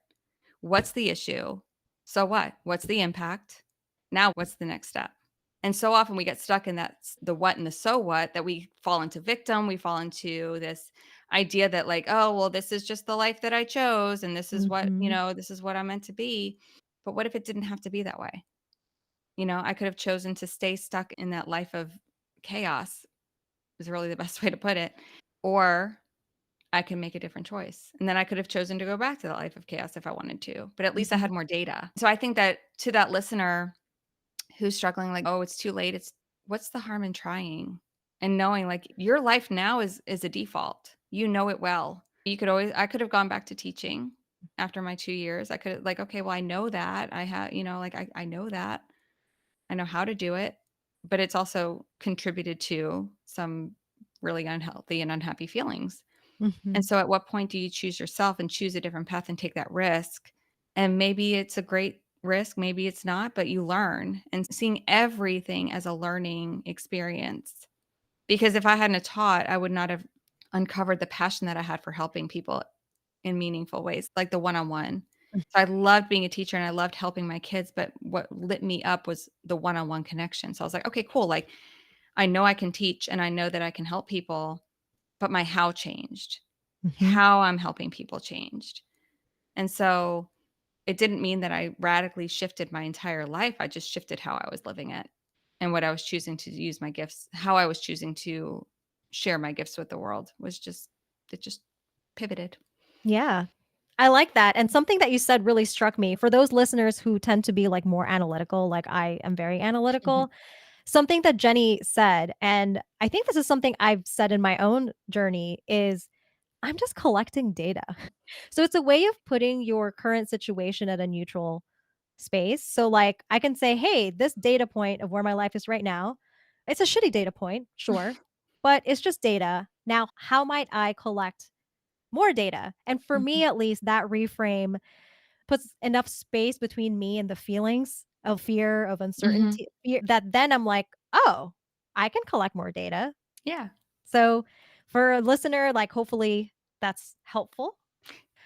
What's the issue? So what? What's the impact? Now what's the next step? And so often we get stuck in the what and the so what that we fall into victim. We fall into this idea that like, oh, well, this is just the life that I chose and this is what, mhm, this is what I'm meant to be. But what if it didn't have to be that way? I could have chosen to stay stuck in that life of chaos is really the best way to put it. Or I can make a different choice. And then I could have chosen to go back to that life of chaos if I wanted to, but at least I mhm, had more data. So I think that to that listener who's struggling, like, oh, it's too late. It's what's the harm in trying and knowing like your life now is a default. You know it well. I could have gone back to teaching after my 2 years. I could like, okay, well, I know that. I have, like I know that. I know how to do it, but it's also contributed to some really unhealthy and unhappy feelings. And mhm. so at what point do you choose yourself and choose a different path and take that risk? And maybe it's a great risk, maybe it's not, but you learn and seeing everything as a learning experience. Because if I hadn't have taught, I would not have uncovered the passion that I had for helping people in meaningful ways, like the one-on-one. So I loved being a teacher and I loved helping my kids, but what lit me up was the one-on-one connection. So I was like, okay, cool. Like I know I can teach and I know that I can help people, but my how changed. Mhm. How I'm helping people changed. And so it didn't mean that I radically shifted my entire life. I just shifted how I was living it and what I was choosing to use my gifts, how I was choosing to share my gifts with the world it just pivoted. Yeah. I like that, and something that you said really struck me. For those listeners who tend to be, like, more analytical, like I am very Mhm. analytical, something that Jenny said, and I think this is something I've said in my own journey, is I'm just collecting data. So it's a way of putting your current situation at a neutral space. So, like, I can say, "Hey, this data point of where my life is right now, it's a shitty data point, sure, but it's just data. Now, how might I collect more data?" And for Mhm. me, at least, that reframe puts enough space between me and the feelings of fear, of Mhm. uncertainty, fear that then I'm like, "Oh, I can collect more data." Yeah. So, for a listener, like, hopefully that's helpful.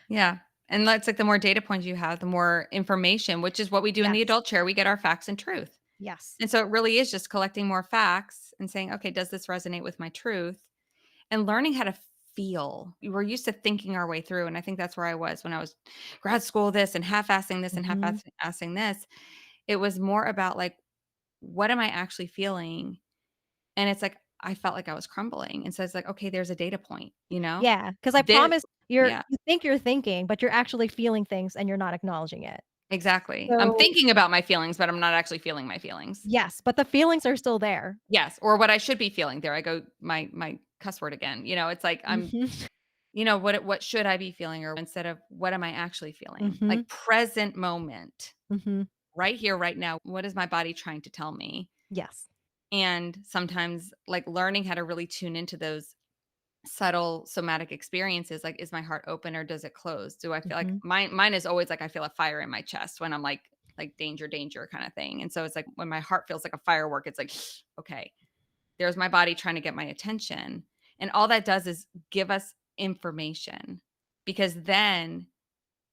Yeah. And that's like the more data points you have, the more information, which is what we do in the Yes. adult chair. We get our facts and truth. Yes. And so it really is just collecting more facts and saying, okay, does this resonate with my truth? And learning how to feel. We're used to thinking our way through. And I think that's where I was when I was grad school, this and half-assing this and Mhm. half-assing this. It was more about like, what am I actually feeling? And it's like, I felt like I was crumbling. And so it's like, okay, there's a data point, Yeah, 'cause I This, promise yeah, you think you're thinking, but you're actually feeling things and you're not acknowledging it. exactly. I'm So thinking about my feelings, but I'm not actually feeling my feelings. yes, but the feelings are still there. Yes. Or what I should be feeling. There I go, my cuss word again. It's like Mhm. what should I be feeling or instead of what am I actually feeling? Mhm. Like present moment, Mhm. right here, right now. What is my body trying to tell me? Yes. And sometimes, like, learning how to really tune into those subtle somatic experiences, like, is my heart open or does it close? Do I feel like Mhm. mine is always like I feel a fire in my chest when I'm like danger, danger kind of thing. And so it's like when my heart feels like a firework, it's like, okay, there's my body trying to get my attention. And all that does is give us information, because then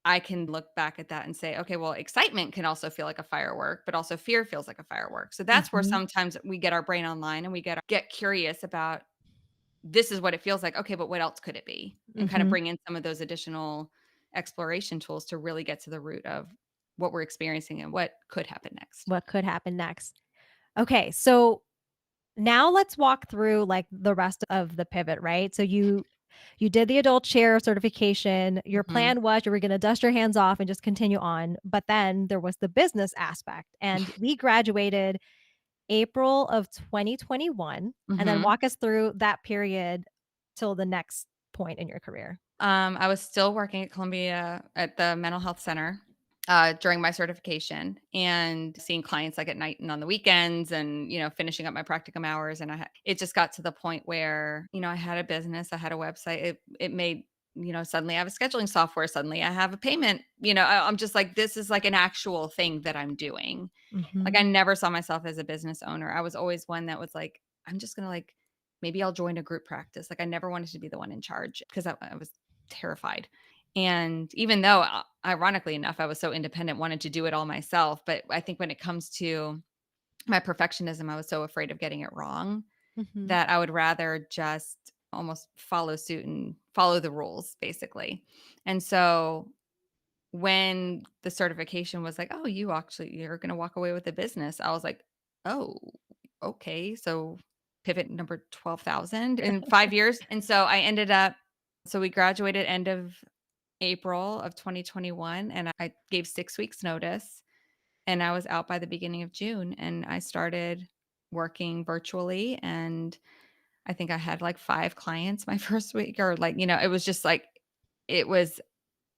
I can look back at that and say, okay, well, excitement can also feel like a firework, but also fear feels like a firework. So that's where Mhm. sometimes we get our brain online and we get curious about, this is what it feels like. Okay, but what else could it be? And kind of Mhm. bring in some of those additional exploration tools to really get to the root of what we're experiencing and what could happen next. What could happen next? Okay, so now let's walk through, like, the rest of the pivot, right? So you did the adult chair certification. Your Mhm. plan was you were gonna dust your hands off and just continue on, but then there was the business aspect, and we graduated April of 2021, and then Mhm. walk us through that period till the next point in your career. I was still working at Columbia at the mental health center during my certification, and seeing clients like at night and on the weekends, and finishing up my practicum hours. And it just got to the point where I had a business, I had a website. It made, suddenly I have a scheduling software. Suddenly I have a payment. I'm just like, this is like an actual thing that I'm doing. Like, I Mhm. never saw myself as a business owner. I was always one that was like, I'm just gonna, like, maybe I'll join a group practice. Like, I never wanted to be the one in charge because I was terrified. And even though, ironically enough, I was so independent, wanted to do it all myself. But I think when it comes to my perfectionism, I was so afraid of getting it wrong Mhm. that I would rather just almost follow suit and follow the rules, basically. And so when the certification was like, "Oh, you're gonna walk away with the business," I was like, "Oh, okay." So pivot number 12,000 in 5 years. And so I ended up, so we graduated end of April of 2021, and I gave 6 weeks notice, and I was out by the beginning of June, and I started working virtually. And I think I had like 5 clients my first week, or like, it was just like, it was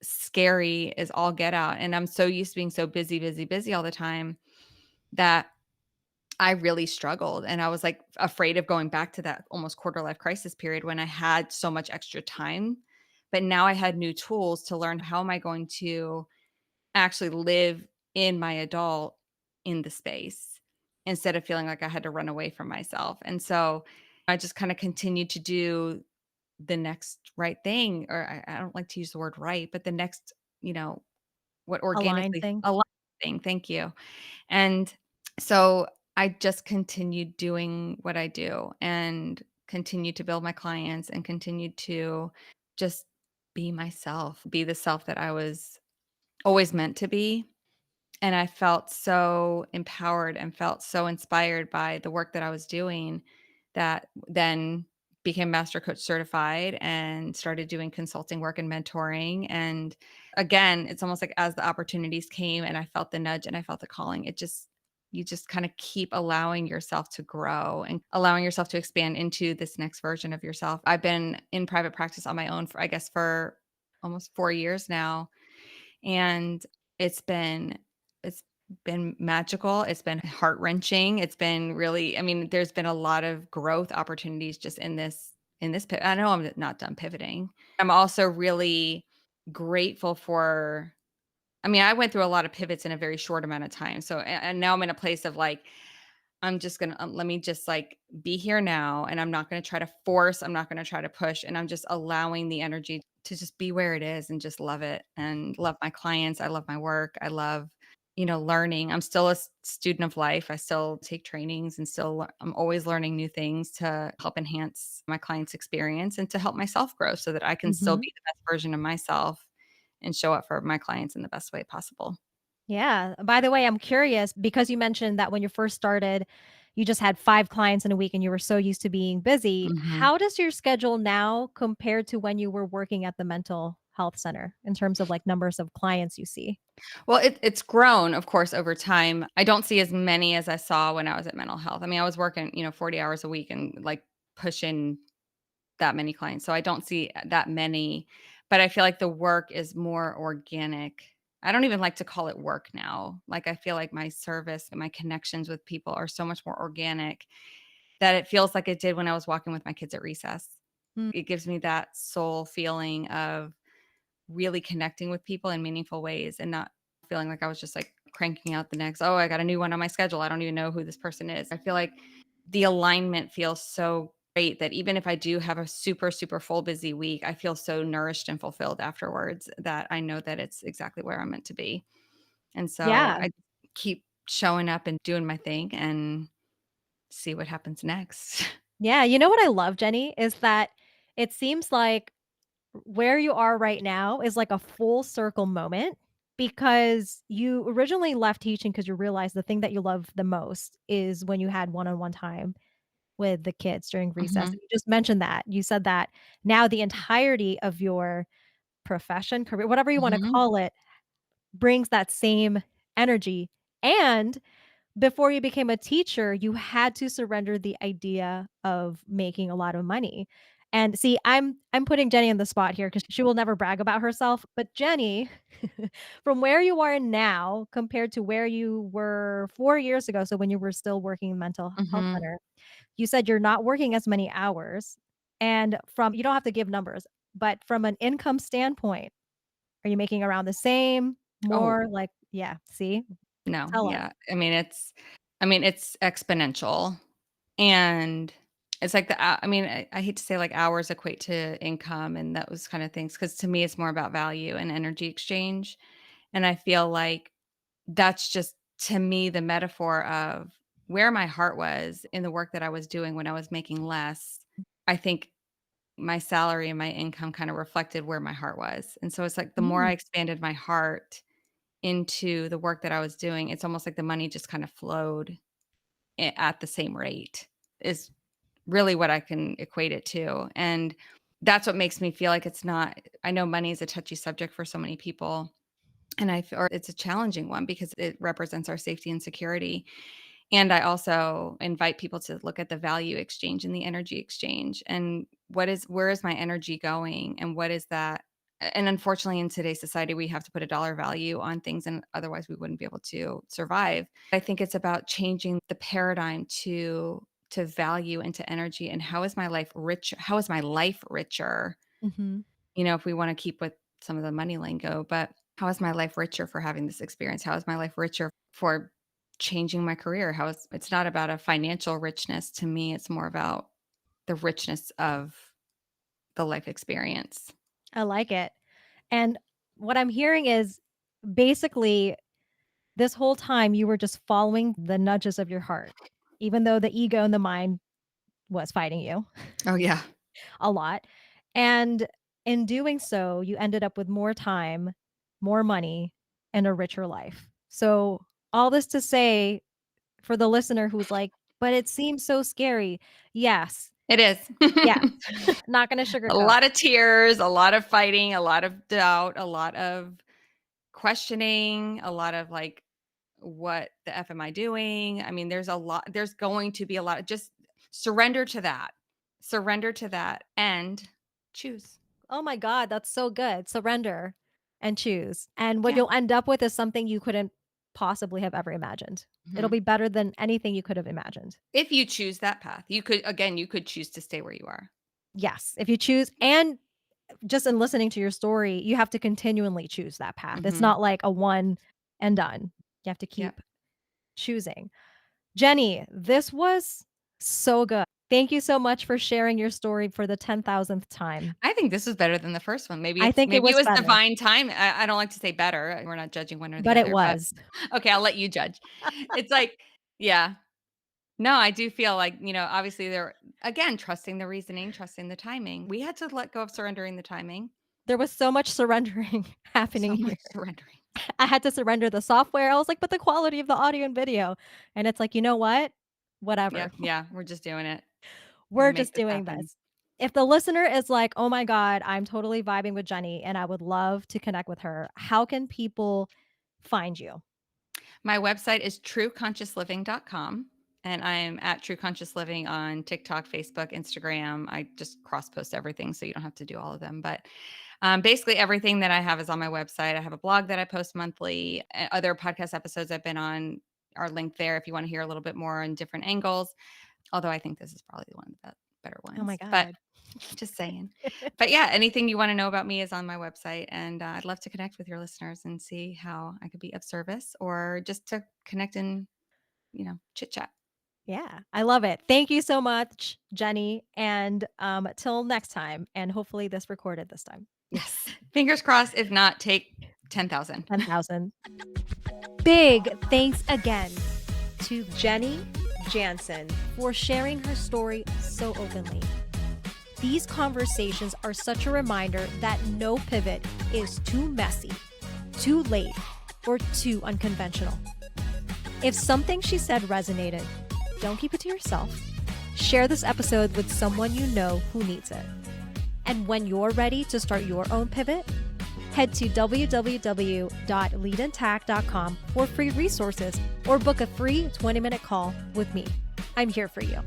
scary as all get out. And I'm so used to being so busy, busy, busy all the time that I really struggled. And I was like afraid of going back to that almost quarter life crisis period when I had so much extra time. But now I had new tools to learn, how am I going to actually live in my adult in the space, instead of feeling like I had to run away from myself. And so I just kind of continued to do the next right thing, or I don't like to use the word right, but the next, you know, what Aligned organically thing. aligned thing, thank you. And so I just continued doing what I do, and continued to build my clients, and continued to just be myself, be the self that I was always meant to be. And I felt so empowered and felt so inspired by the work that I was doing, that then became master coach certified and started doing consulting work and mentoring. And again, it's almost like as the opportunities came and I felt the nudge and I felt the calling, you just kind of keep allowing yourself to grow and allowing yourself to expand into this next version of yourself. I've been in private practice on my own for, I guess, for almost 4 years now, and it's been it's been magical, it's been heart-wrenching, it's been really, I mean, there's been a lot of growth opportunities just in this pivot. I know I'm not done pivoting. I'm also really grateful for, I mean, I went through a lot of pivots in a very short amount of time. So and now I'm in a place of like, I'm just gonna, let me just like be here now, and I'm not gonna try to force, I'm not gonna try to push, and I'm just allowing the energy to just be where it is and just love it and love my clients. I love my work. I love, learning. I'm still a student of life. I still take trainings and I'm always learning new things to help enhance my clients' experience and to help myself grow so that I can still Mhm. be the best version of myself and show up for my clients in the best way possible. Yeah. By the way, I'm curious because you mentioned that when you first started, you just had 5 clients in a week and you were so used to being busy. Mhm. How does your schedule now compare to when you were working at the mental health center in terms of, like, numbers of clients you see? Well, it's grown, of course, over time. I don't see as many as I saw when I was at mental health. I mean, I was working, 40 hours a week and like pushing that many clients. So I don't see that many, but I feel like the work is more organic. I don't even like to call it work now. Like, I feel like my service and my connections with people are so much more organic that it feels like it did when I was walking with my kids at recess. Mm, It gives me that soul feeling of really connecting with people in meaningful ways and not feeling like I was just like cranking out the next, oh, I got a new one on my schedule. I don't even know who this person is. I feel like the alignment feels so great that even if I do have a super, super full busy week, I feel so nourished and fulfilled afterwards that I know that it's exactly where I'm meant to be. And so yeah. I keep showing up and doing my thing and see what happens next. Yeah, you know what I love, Jenny, is that it seems like where you are right now is like a full circle moment because you originally left teaching because you realized the thing that you love the most is when you had one-on-one time with the kids during recess. Mhm. You just mentioned that. You said that now the entirety of your profession, career, whatever you wanna Mhm. call it, brings that same energy, and before you became a teacher, you had to surrender the idea of making a lot of money. And see, I'm putting Jenny on the spot here because she will never brag about herself, but Jenny, from where you are now compared to where you were 4 years ago, so when you were still working in mental health Mhm. center, you said you're not working as many hours, and from you don't have to give numbers, but from an income standpoint, are you making around the same, Oh, more, like yeah, see? no, Tell us. yeah. I mean, it's exponential, and it's like I hate to say, like, hours equate to income and those kind of things, because to me, it's more about value and energy exchange, and I feel like that's just, to me, the metaphor of where my heart was in the work that I was doing when I was making less. I think my salary and my income kinda reflected where my heart was, and so it's like the more Mm, I expanded my heart into the work that I was doing, it's almost like the money just kind of flowed at the same rate, is really what I can equate it to. And that's what makes me feel like it's not, I know money is a touchy subject for so many people. And I feel or it's a challenging one because it represents our safety and security. And I also invite people to look at the value exchange and the energy exchange and where is my energy going and what is that. And unfortunately, in today's society, we have to put a dollar value on things, and otherwise we wouldn't be able to survive. I think it's about changing the paradigm to value and to energy, and how is my life rich? How is my life richer? mhm. If we want to keep with some of the money lingo, but how is my life richer for having this experience? How is my life richer for changing my career? How is It's not about a financial richness to me, it's more about the richness of the life experience. I like it. And what I'm hearing is basically this whole time you were just following the nudges of your heart, even though the ego and the mind was fighting you Oh, yeah. a lot. And in doing so, you ended up with more time, more money, and a richer life. So, all this to say for the listener who's like, but it seems so scary. Yes. It is. Yes. Not going to A sugarcoat. lot of tears, a lot of fighting, a lot of doubt, a lot of questioning, a lot of, like, what the F am I doing? I mean, there's going to be a lot of just surrender to that. Surrender to that and choose. Oh my god, that's so good. Surrender and choose. And what Yeah. you'll end up with is something you couldn't possibly have ever imagined. It'll Mhm. be better than anything you could have imagined. If you choose that path, you could choose to stay where you are. Yes, if you choose and just in listening to your story, you have to continually choose that path. It's Mhm. not like a one and done. You have to Yep. keep choosing. Jenny, this was so good. Thank you so much for sharing your story for the 10,000th time. I think this is better than the first one. Maybe I it's think it maybe it was was better, divine time. I don't like to say better. We're not judging one or the but it other, but was. okay, I'll let you judge. It's like, yeah. No, I do feel like, obviously there again, trusting the reasoning, trusting the timing. We had to let go of surrendering the timing. There was so much surrendering happening So here. much surrendering. I had to surrender the software. I was like, "But the quality of the audio and video." And it's like, "You know what? Whatever. Yep, yeah, we're just doing it. Gonna We're make just this doing happen. this." If the listener is like, "Oh my god, I'm totally vibing with Jenny and I would love to connect with her," how can people find you? My website is trueconsciousliving.com. And I'm at True Conscious Living on TikTok, Facebook, Instagram. I just cross post everything so you don't have to do all of them. But basically, everything that I have is on my website. I have a blog that I post monthly. Other podcast episodes I've been on are linked there if you want to hear a little bit more on different angles. Although I think this is probably one of the better Oh my ones. But god. just saying. But yeah, anything you want to know about me is on my website. And I'd love to connect with your listeners and see how I could be of service or just to connect and, chit chat. Yeah, I love it. Thank you so much, Jenny, and, till next time, and hopefully this recorded this time. Yes. Fingers crossed. If not, take 10,000. 10,000. Big thanks again to Jenny Jansen for sharing her story so openly. These conversations are such a reminder that no pivot is too messy, too late, or too unconventional. If something she said resonated, don't keep it to yourself. Share this episode with someone you know who needs it. And when you're ready to start your own pivot, head to www.leadintact.com for free resources or book a free 20-minute call with me. I'm here for you.